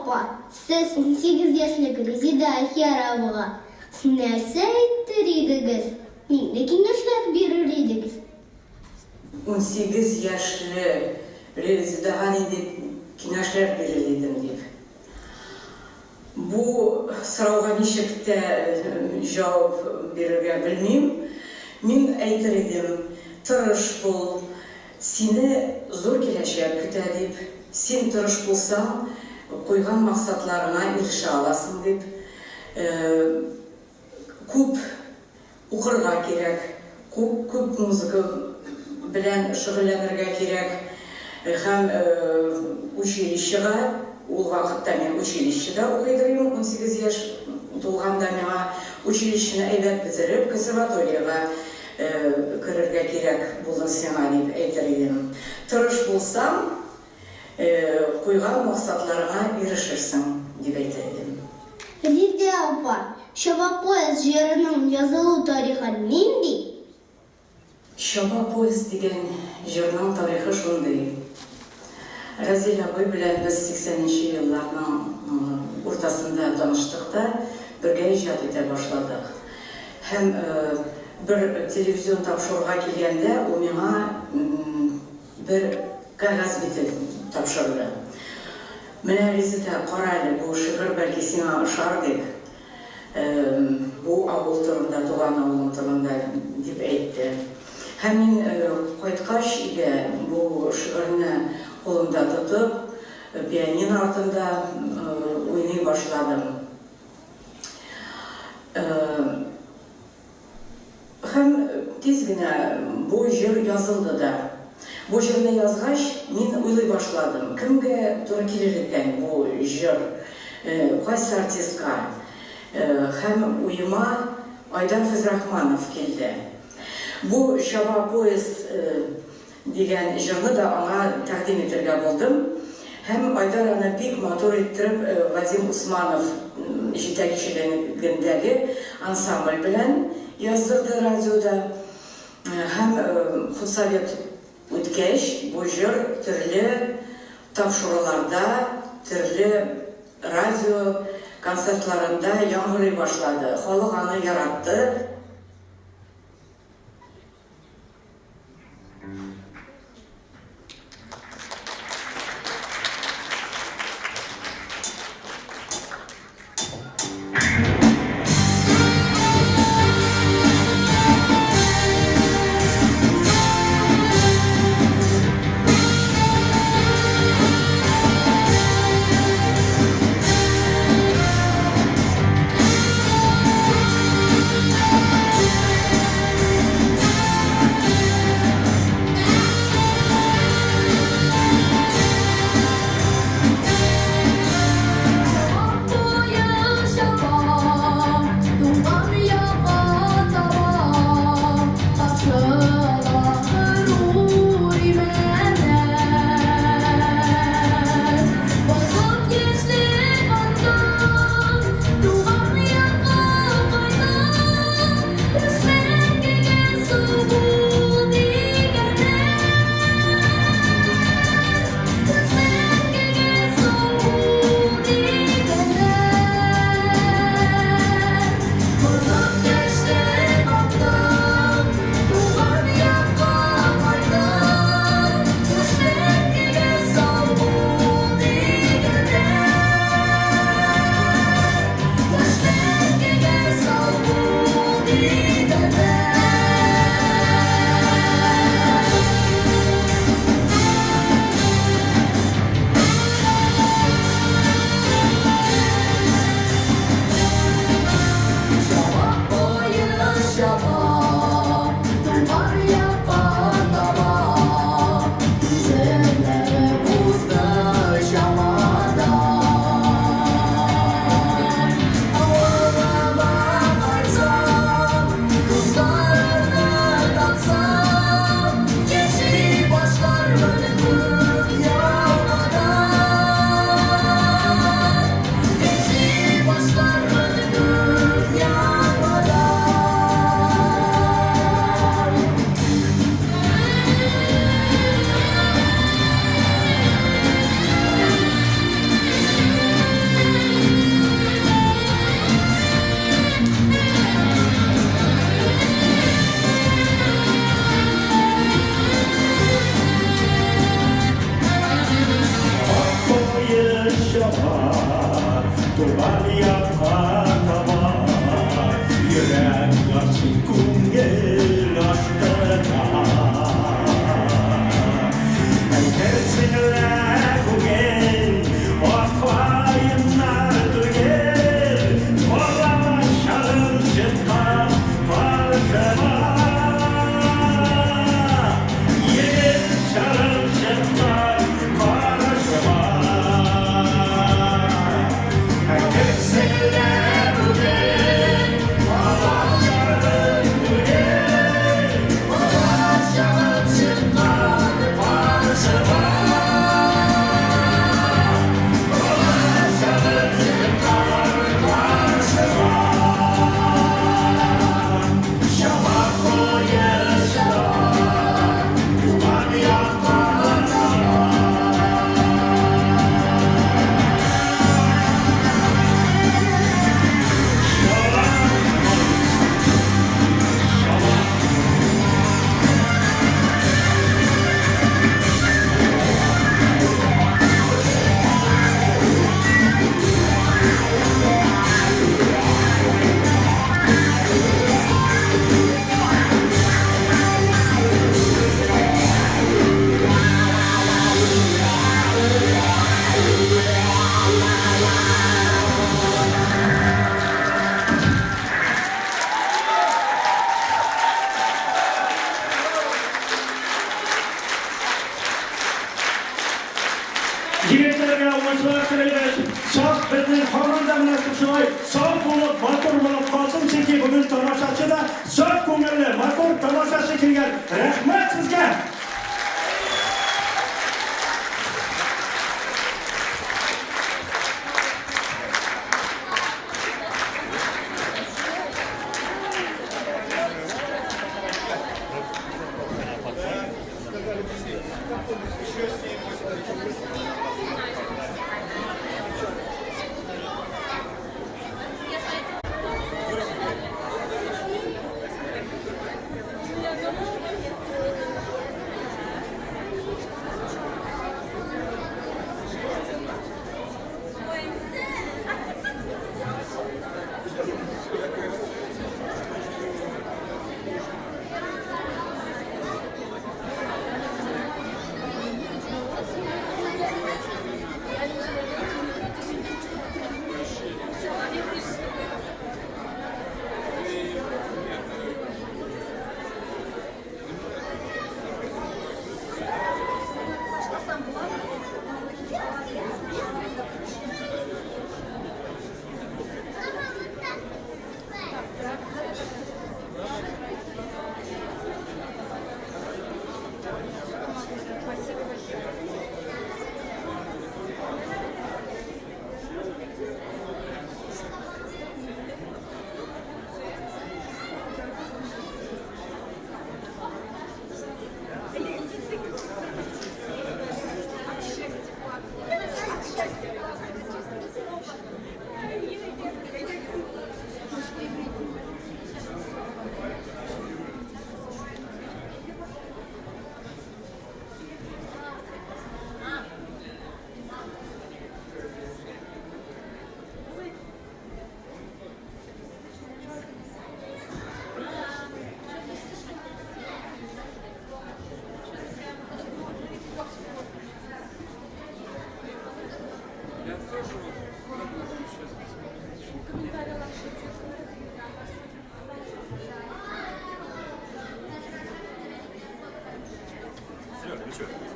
апа, siz 18 yaşlısınız, İdaki arabaya. Нәрсе әйтер идегез? Нинди киңәшләр бирер идегез? 18 yaşlı Rezidahan edip kinaşlar belirledim deyip. Bu sırauğa nişekte cevap verirge bilmeyim. Min aytır edim, tırış bul, seni zor kileşer küte deyip, sen tırış bulsan, koygan maksatlarına erişe alasın deyip, көп укырга керек, көп музыка белән шөгыльләнергә кирәк. Һәм училищега, ул вакытта мен училищеда укыдым, 18 яшь тулганда миңа училищене әйбәт бетереп, консерваториягә керергә кирәк булды сиңа дип әйтер идем. Тырыш булсам, куйган максатларга ирешерсең дип әйтер идем. Резидә апа, Чаба поезд җырының язылу тарихы нинди? Чаба поезд дигән җырның тарихы шундый. Разил абый белән без 80нче елларның уртасында таныштык та, бергә иҗат итә башладык. Һәм бер телевизион тапшыруга килгәндә, ул миңа бер кагаз бите тапшырды. Менә Резидә, кара әле, бу шигырь бәлки сиңа ошар дип. Бу авыл турында, туган авылың турында дип әйтте. Һәм мин кайткач өйгә бу шигырьне кулымда тотып, пианино артында уйный башладым. Һәм тиз генә бу җыр язылды да. Бу җырны язгач, мин уйлый башладым. Кемгә туры килер икән бу җыр? Кайсы артистка? Һәм уйыма Айдар Фәзрахманов килде. Бу Чаба поезд дигән җырны да аңа тәкъдим итәргә булдым. Һәм Айдар аны бик матур иттереп Вадим Усманов җитәкчелегендәге ансамбль белән яздырды радиода. Һәм худсовет үткәч, бу җыр төрле тапшыруларда, төрле радио концертларында яңгырый башлады. Халык аны яратты. Yigitlarga o'yinchilar tilaymiz. Saf bizning xonanda bilan Tursunoy sog' bo'lib, motor bo'lib qolsin, chunki bugun tomoshachida sof ko'ngilli motor tomoshasi kelgan. Rahmat sizga.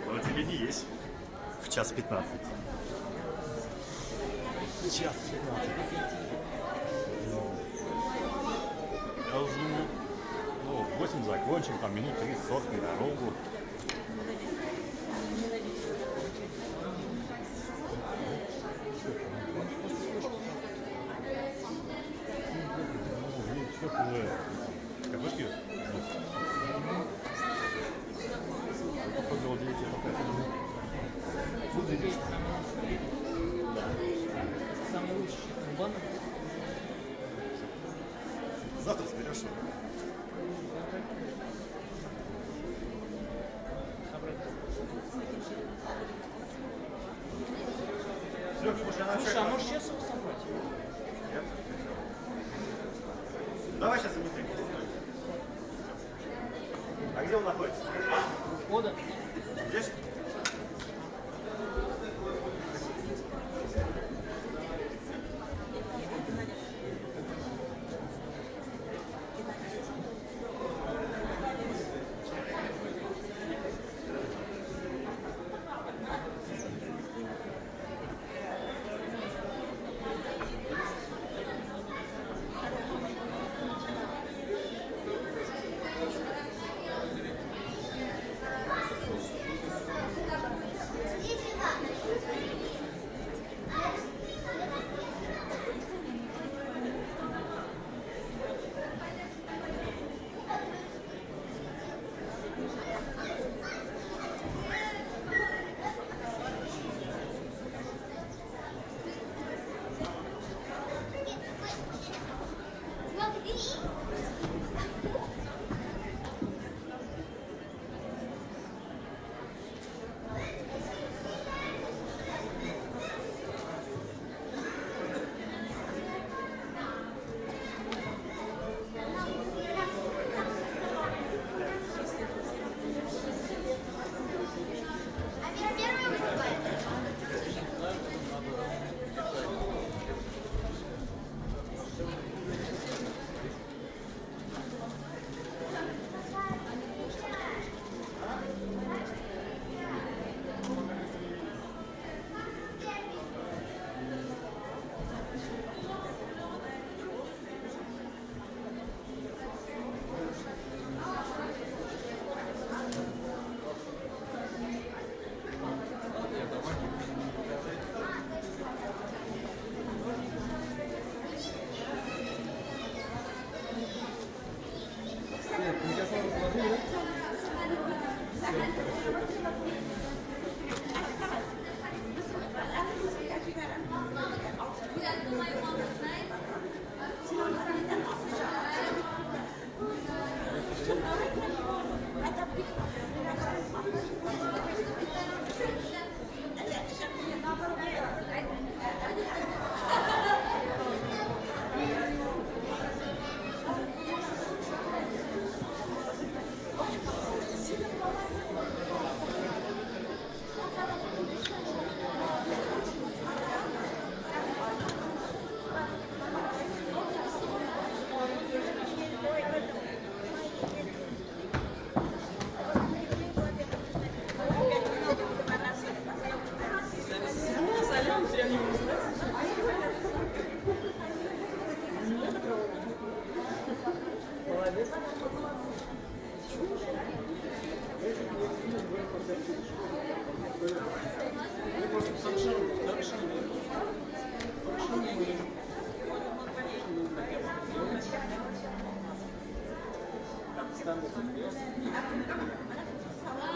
Но тебе не есть. В час 15. Час 15. Я уже, в 8 закончим, там минут 30-40 на дорогу. Картошки? Самый лучший банк. Завтра соберешь. Слушай, а можешь сейчас его собрать? Давай сейчас быстрее. А где он находится? У входа. Здесь?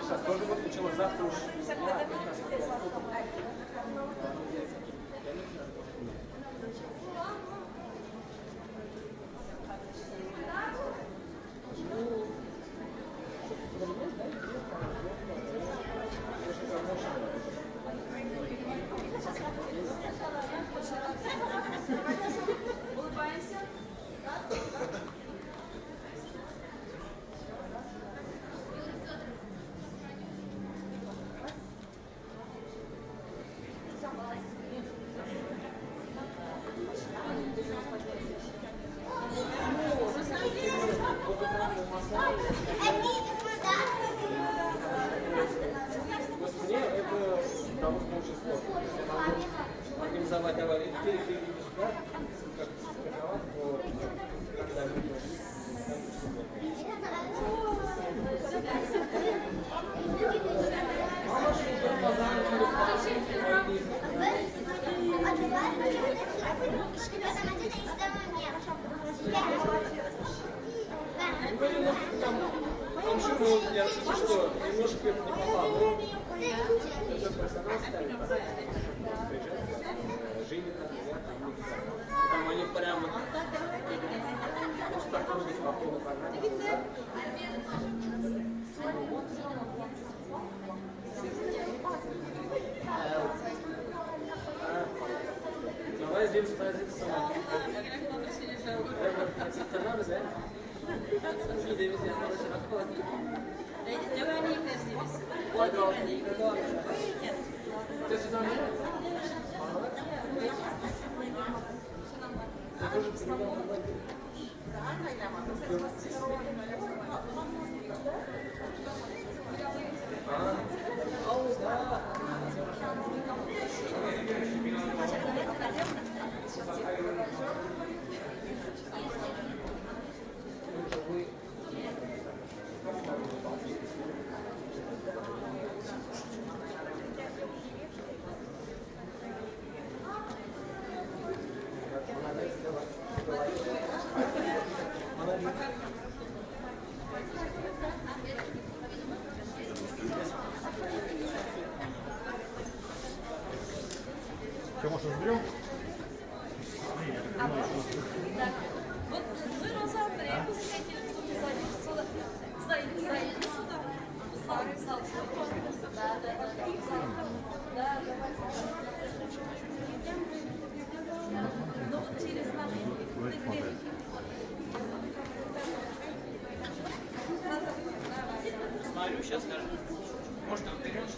Сейчас тоже выключила, завтра уж. Организовать аварию, перевели сюда, как страховать по там шуму, я решил, что немножко это не попало. Это персонал ставит, там они прямо просто крутят по полу программы. Давай сделаем позицию сама. Что, может, разберем? Вот мы на самом деле встретили сюда. Ну вот через наши. Смотрю, сейчас скажу. Может, разберешь?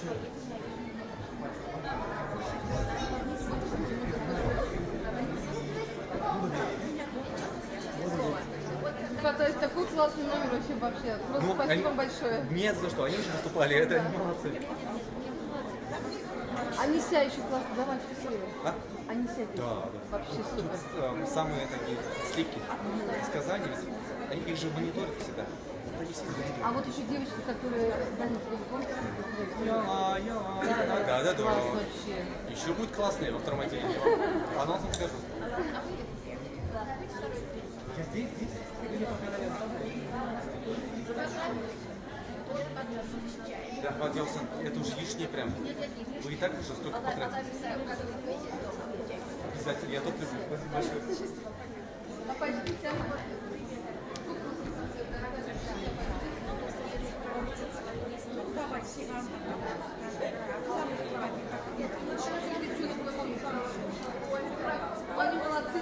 То есть такой классный номер вообще. Просто спасибо вам большое. Нет, за что, они уже выступали, это они молодцы. Анися еще классно, давай счастливо. А? Анися Да. вообще супер. Тут самые такие сливки из Казани, они их же мониторят всегда. А вот еще девочки, которые занят Да. Класс вообще. Еще будет классные во втором отделе. Анонсом скажу. Да, Владимир, это уже лишнее прям. Вы и так уже столько потратили. Обязательно, я тут люблю. Спасибо большое. Они молодцы,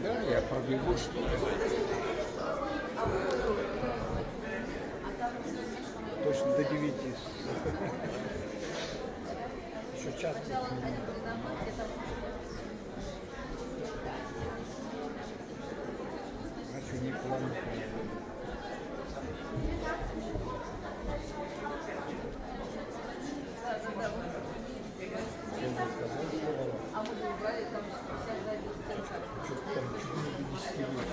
Да, я побегу, что ли. Точно до 9. Еще час. Значит, не плану. А мы убрали там всегда Что-то там чуть не до 10 вечера.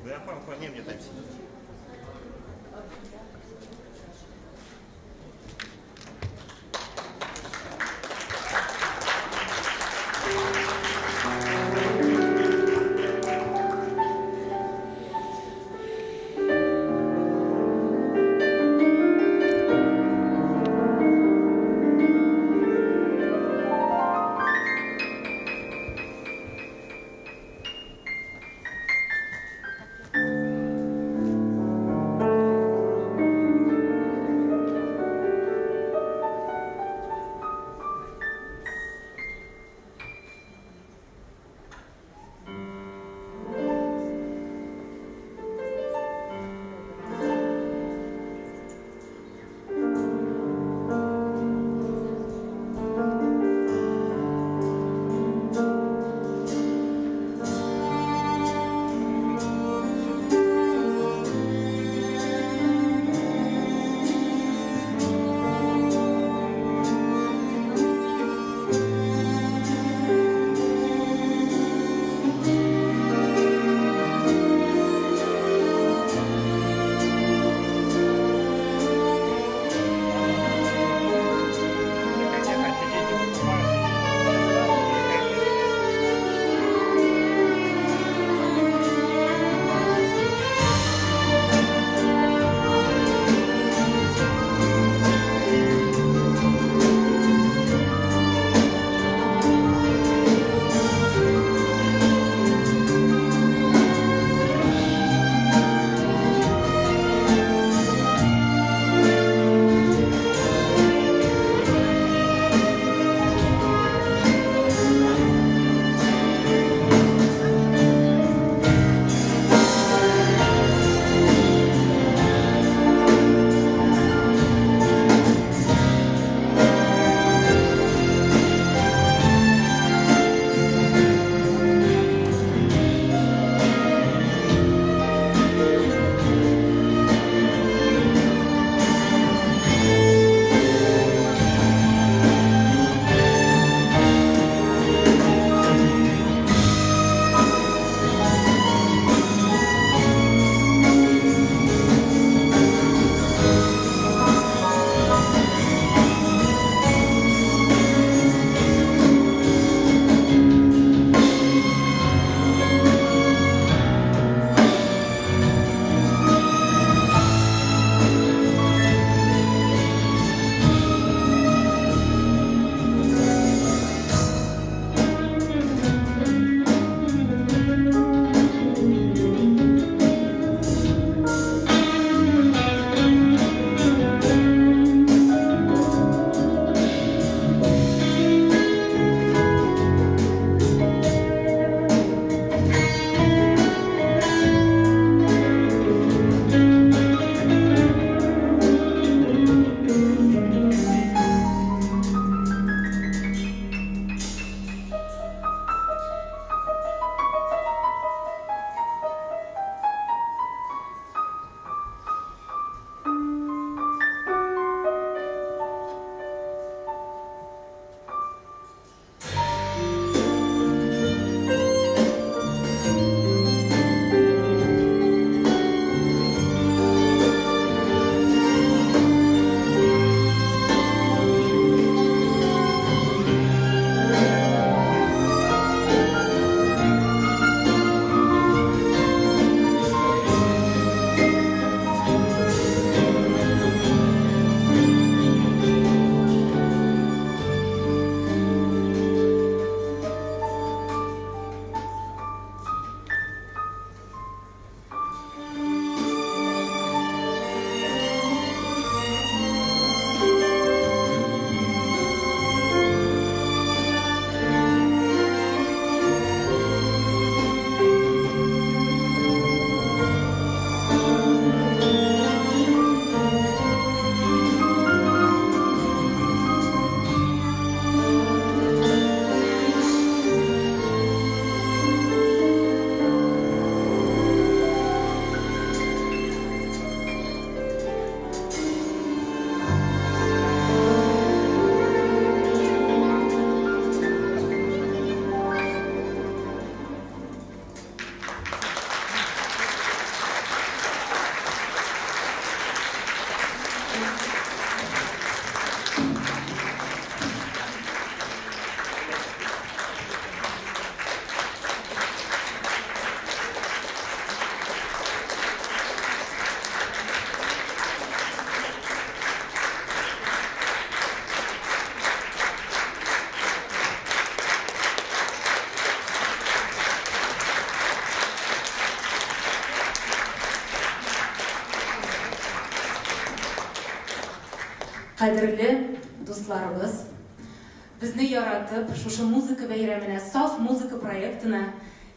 Да, по мне там сидит. Qadrli dostlarımız, bizni yaratıp şu muzika bayramına, saf muzika proyektine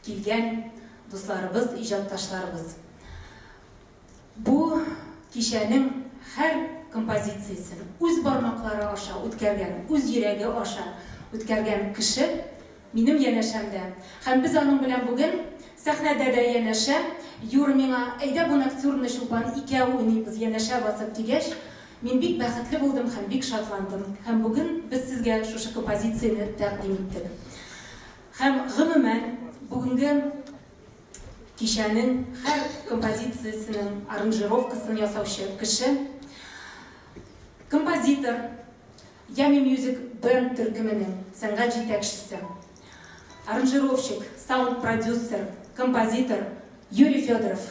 kelgan dostlarımız, ijodtaşlarımız. Bu kişinin her kompozitsiyasini o'z barmoqlari osha o'tkazgan, o'z yuragi osha o'tkazgan kishi mening yanashamda. Ham biz onun bilan bugun sahnada yanasha, yur menga ayda bu aktyorni shuban ikkovi o'ynaymiz yanasha bosib tegash. Men bek baxtli bo'ldim, ham bek shodlandim. Ham bugun biz sizga shu kompozitsiyani taqdim etdik. Ham g'umuman bugungi kişinin her kompozitsiyasının aranjirovkasını yasavchi kishi kompozitor, Yami Music Band turkumining san'at yetakchisi, aranjirovщик, sound producer, kompozitor Yuriy Fedorov.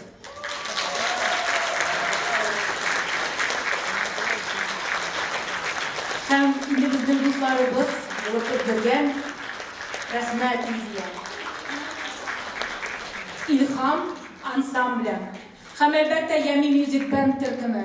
Ham bizning do'stlarimiz bo'lib o'tirgan rahmat izlayman. İlham Ansambli. Ham albatta Yami Music Band turkumi.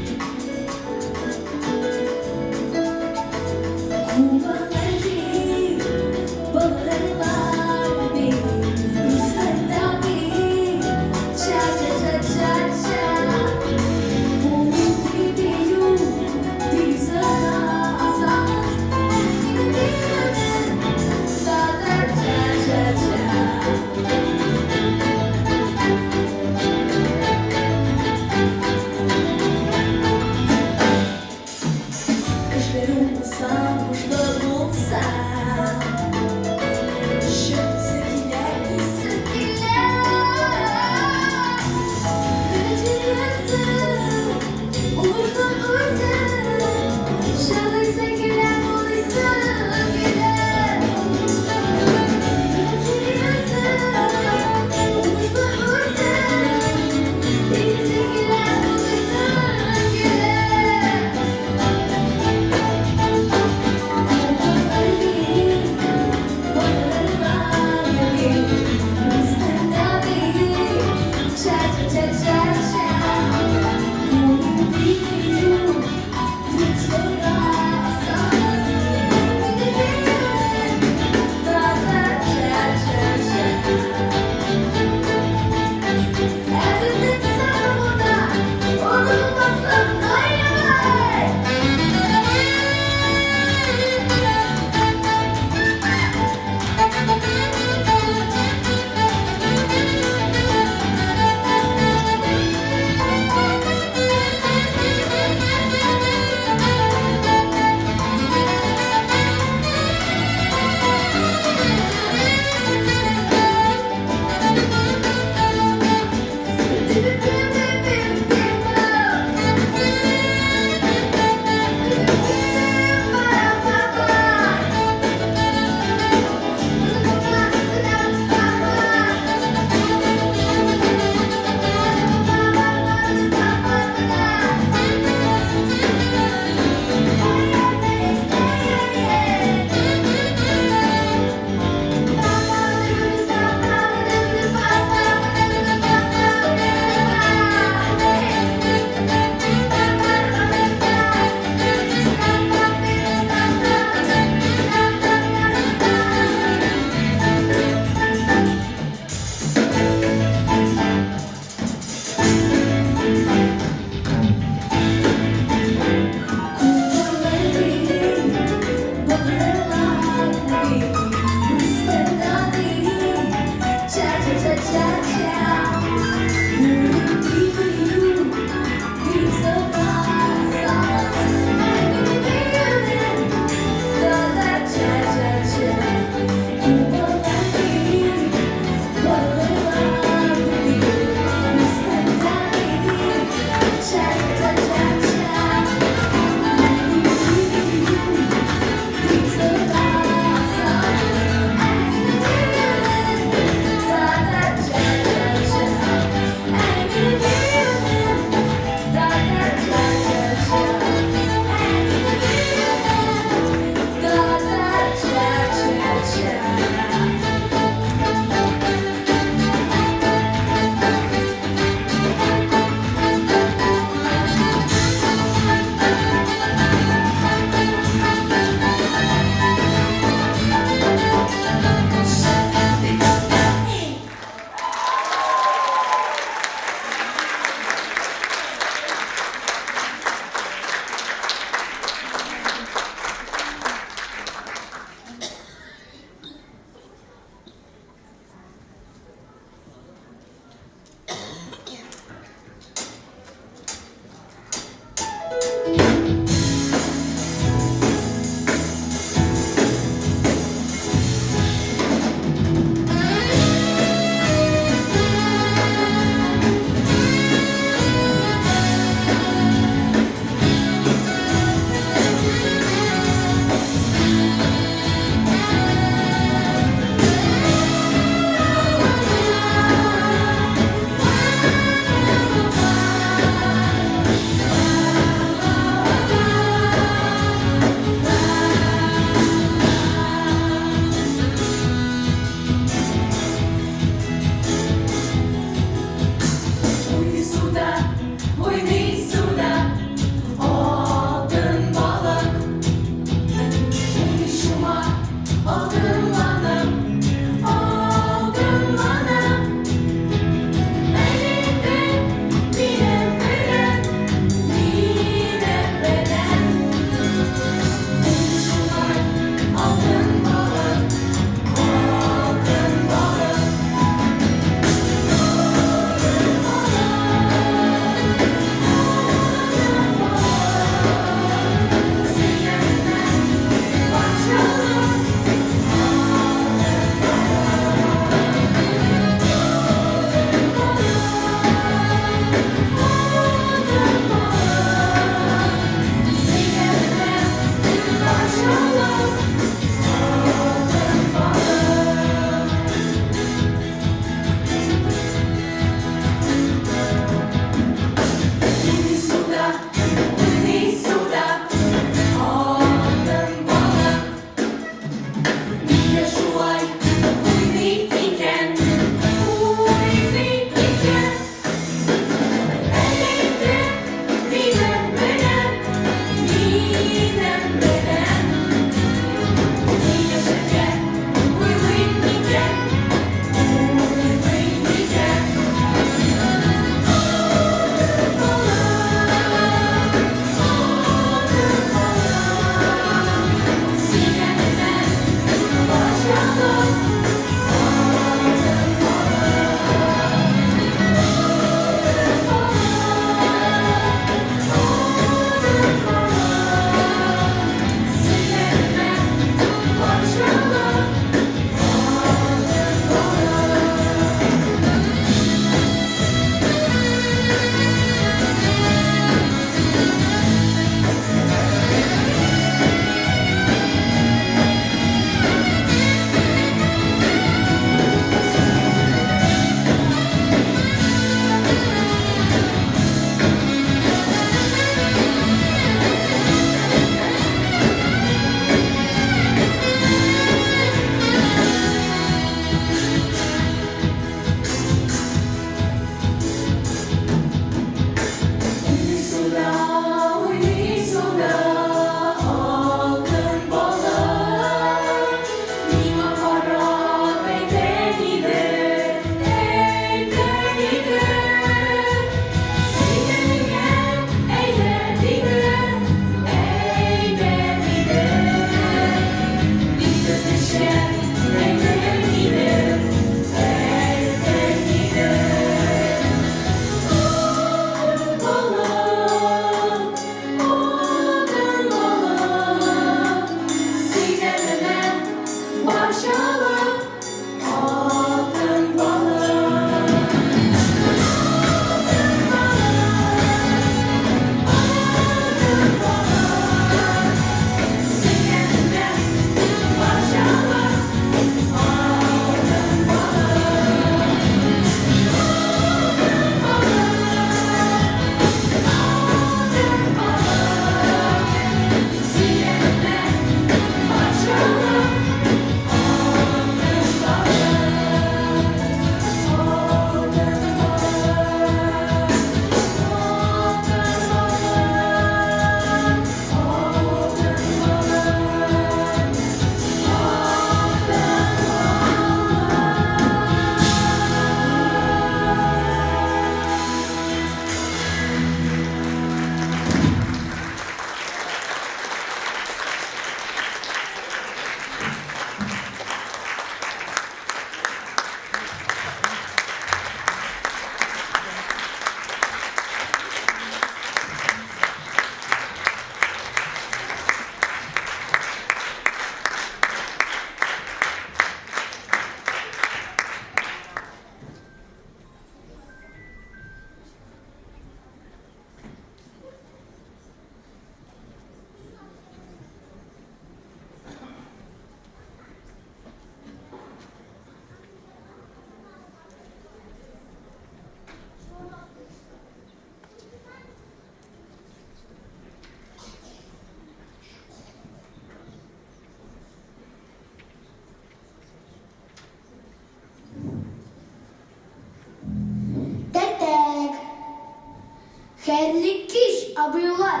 Xayrli kiş abuylar.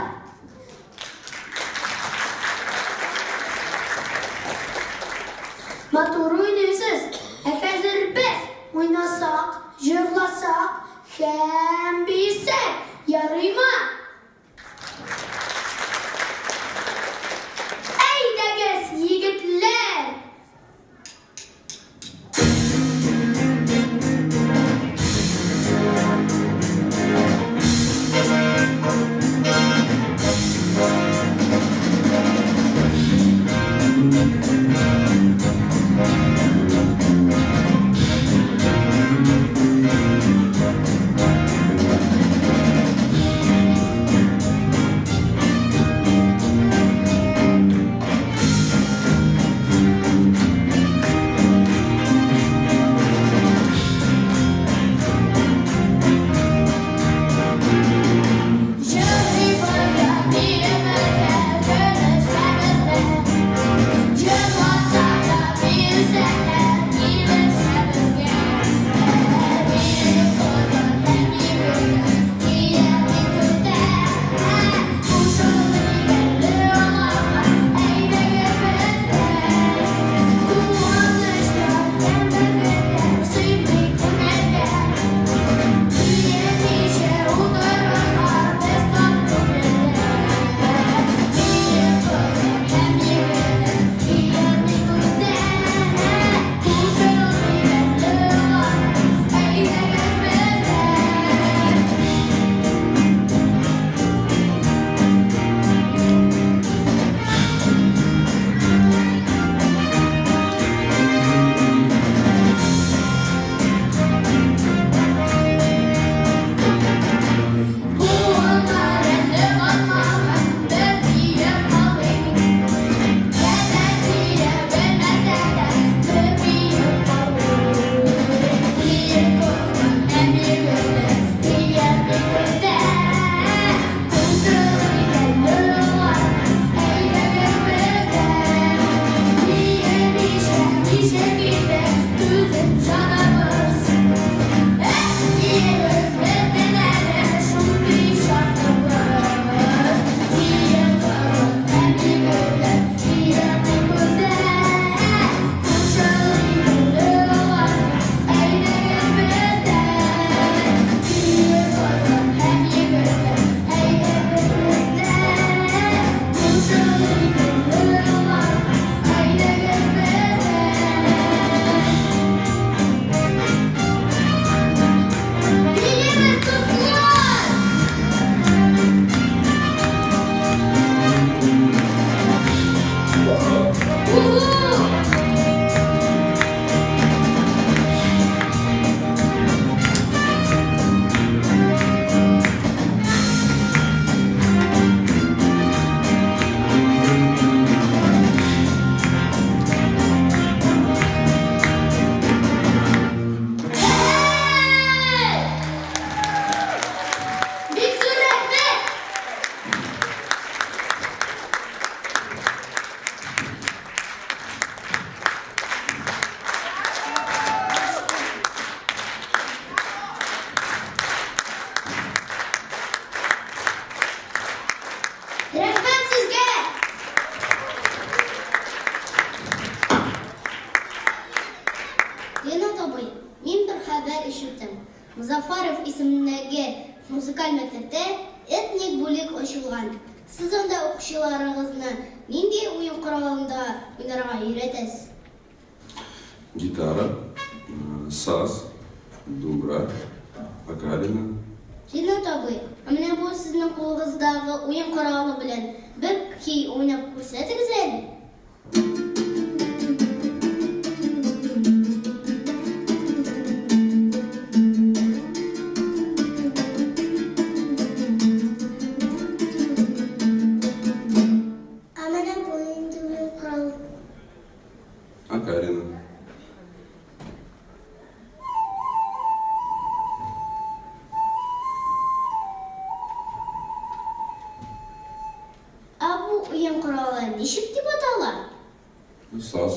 Motor oynaysiz. Hozir biz o'ynasak, yig'lasak, ham bilsak, yaraymi? Aydagiz yigitlar. Muzaffarov ismidagi muzikal maktabda etnik bo'lik ochilgan. Siz unda o'quvchilaringizni nendek o'yin qurolida o'ynarga o'rgatasiz? Gitara, saz, dubra, okarina. Rinat abi, mana bu sizning qo'lingizdagi o'yin quroli bilan bir kuy o'ynab ko'rsatingiz edi. Okarina. Bu o'yin quroli nechik deb ataladi? Saz.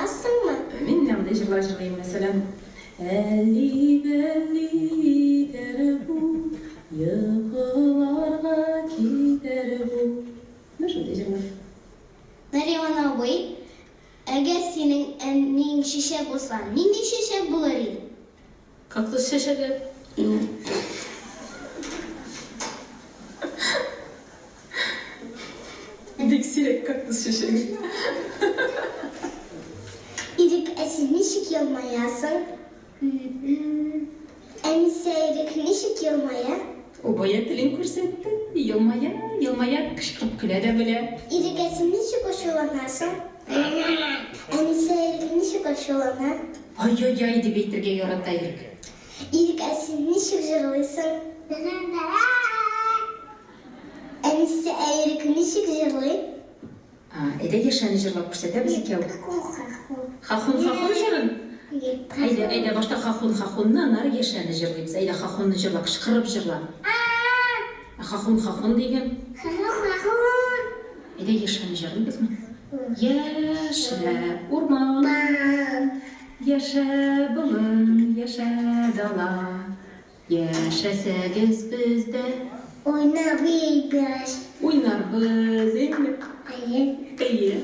жырламассыңмы? Мен мынандай жырлар жырлаймын, мәселен. Әлли-бәлли тәрбу, йықыларға кетәрбу. Мәшінді жырлар. Нариман абый, әгер сенің әннең шешек болса, нендей шешек болар еді? Кактус шешегі. Бик сирек кактус шешегі. Ирек, әсен нешік елмаясың? Әнесе Ирек нешік елмая? Обая тілін көрсетті. Елмая кішкіріп күлі де біле. Ирек, әсен нешік ашуланасың? Әнесе Ирек нешік ашулана? Ай-ай-ай деп еттерге яратта Ирек. Ирек, әсен нешік жырлайсың? Әнесе Ирек нешік жырлай? Әйді ешәні жырлап көрсеті біз екеу. Хахун жырын. Әйді башта хахуннан ары ешәні жырлайбыз. Әйді хахунны жырлап, шықырып жырлап. Хахун деген. Әйді ешәні жырлайбыз ма? Яша урман, яша бұлын, яша дала. Яшәсәгіз бізді. Ойнарбыз. Ойнарбыз, емі? Әйе.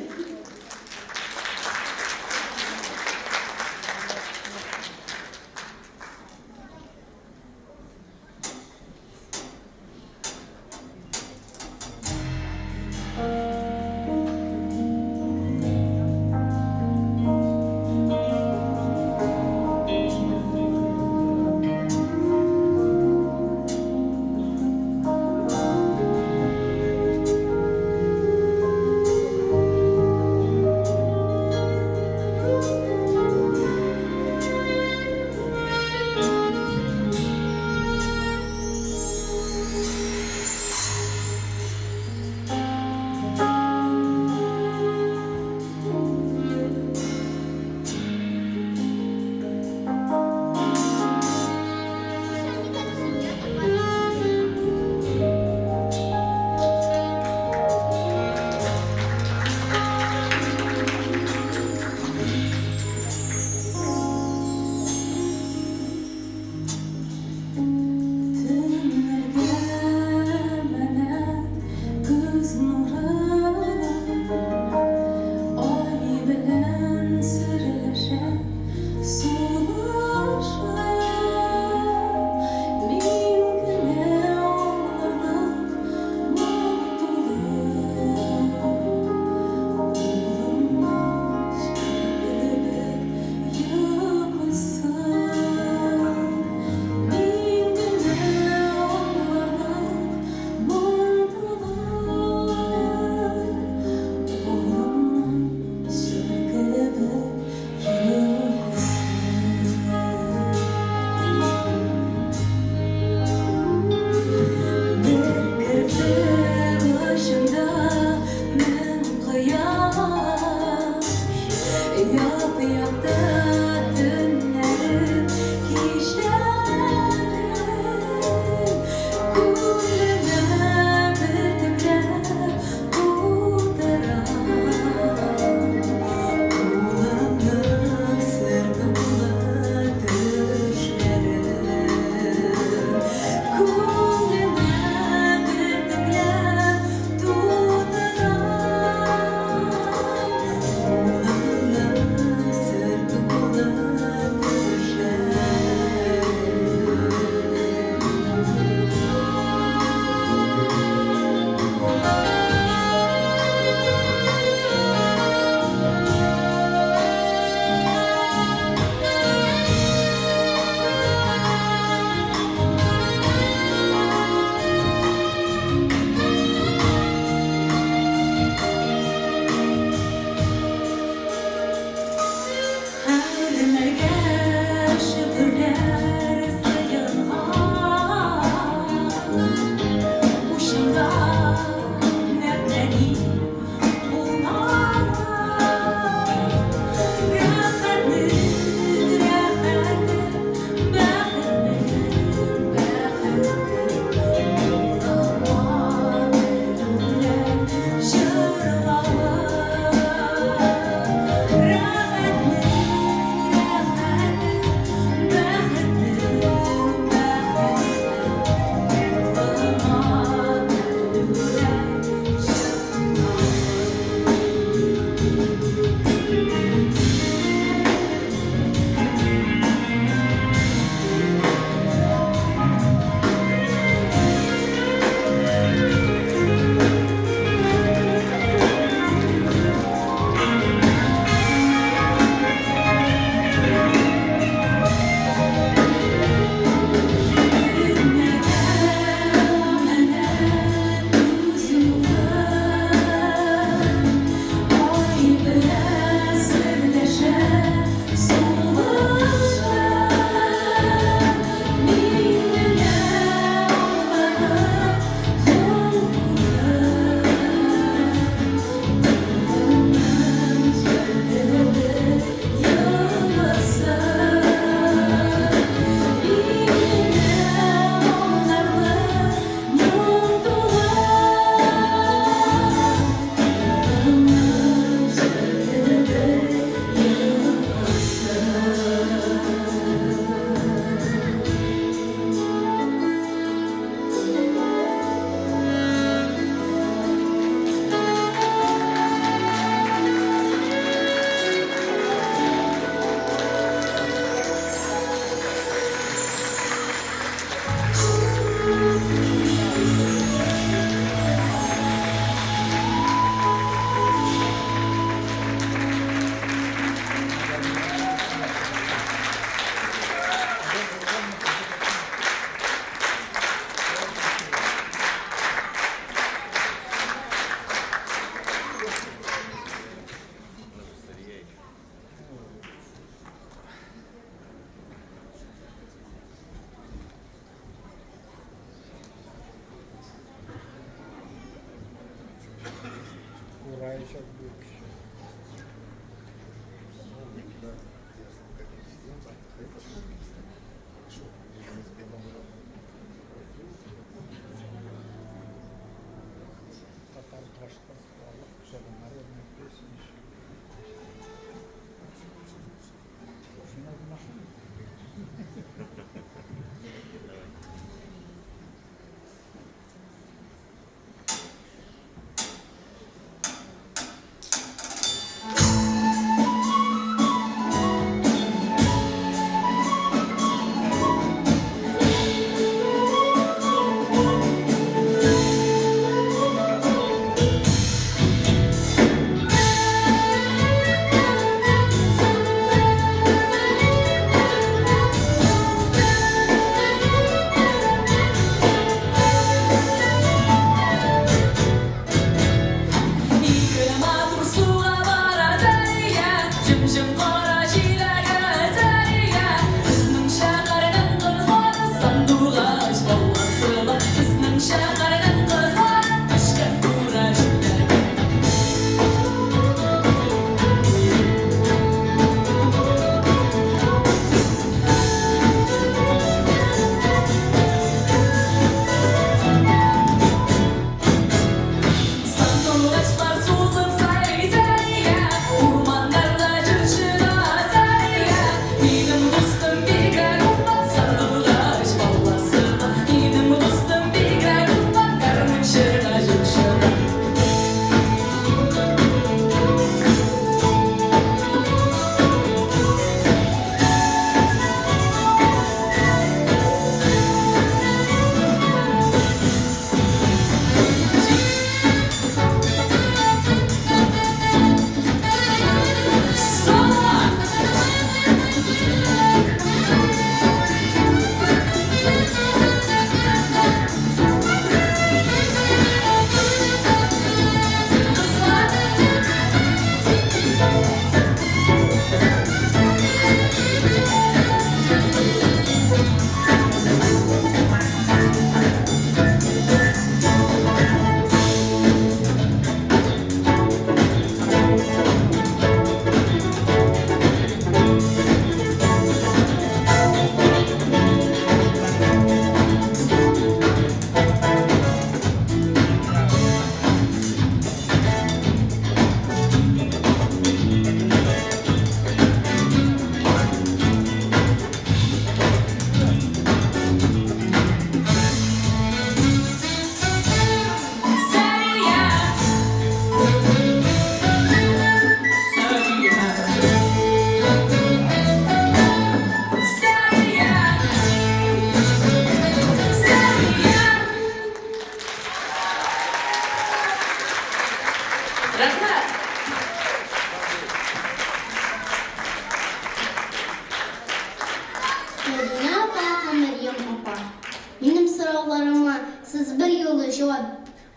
Siz bir yo'la javob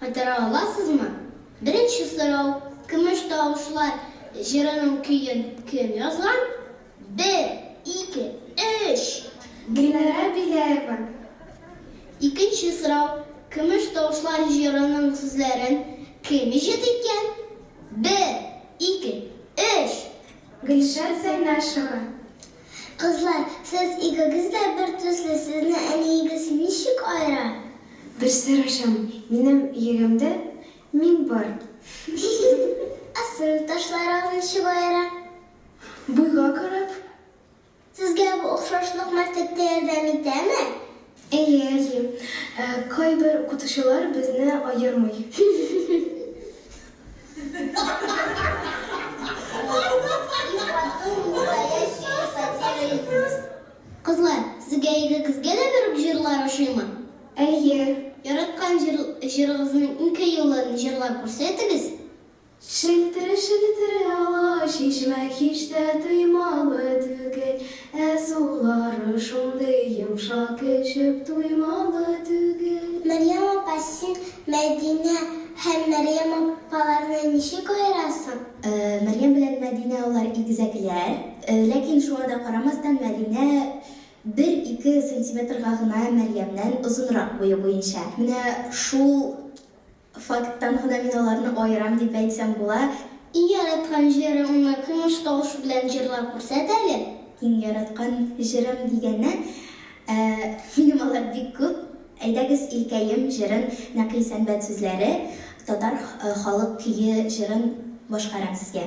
qaytara olasizmi? Birinchi so'rov, kumush tovushlar she'rining kuyin kim yozgan? 1, 2, 3. Gulnora Bilayeva. İkinci so'rov, kumush tovushlar she'rining so'zlarini kim ijod etgan? 1, 2, 3. Gulshan Zaynasheva. Qizlar, siz igagizda bir tusli, sizni anigisi nishik ayrar? Bir so'rasham, mening yerimda 1000 bor. Asl tashlarini nishik ayrar? Bo'yga qarab. Sizga bu o'xshashlik maktabda yordam etadimi? Ey, qay bir o'qituvchilar bizni ayirmaydi. Qizlar, sizga igagizga da bir jurlar o'xshaymi? Yaratgan jiringizni inka yo'llarini jurlab ko'rsatingiz. Shiltiri shiltiri ola shishma hech de tuymalı tugay. Azulari shunday yumshoq kechib tuymalı tugay. Maryam opa, sen Madina ham Maryam opalarni nishik ayirasan? Maryam bilan Madina ular egizaklar, lekin shunga qaramasdan Madina 1-2 santimetrga gina Maryamdan uzunroq bo'yi bo'yicha. Mana shu faktdan gina men ularni ayiram deb aytsam bo'lar. Иң яраткан җыры уны көмеш тавыш белән җырлап күрсәт әле. Иң яраткан җырым дигәннән, минем алар бик күп. Әйдәгез Илкәем җырын, Нәкый Сәнбәт сүзләре, татар халык көе җырын башкарам сезгә.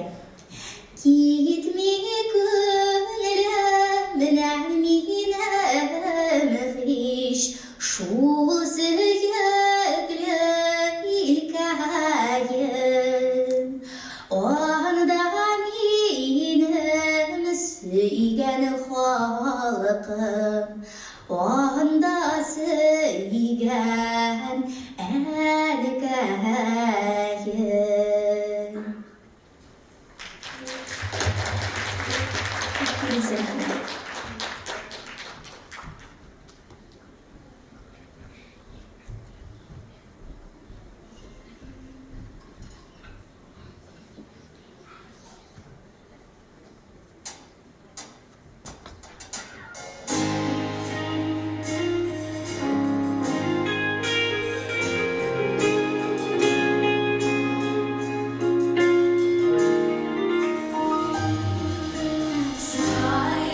Китми күңелем, менә минем һич шул сөйкеле Илкәем. Анда минем сөйгән халкым, анда сөйгән әнкәем. Sky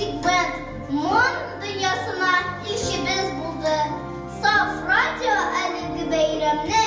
Music Band Mon dünyasına ilişimiz buldu. Saf Radyo Әлеге бәйрәмне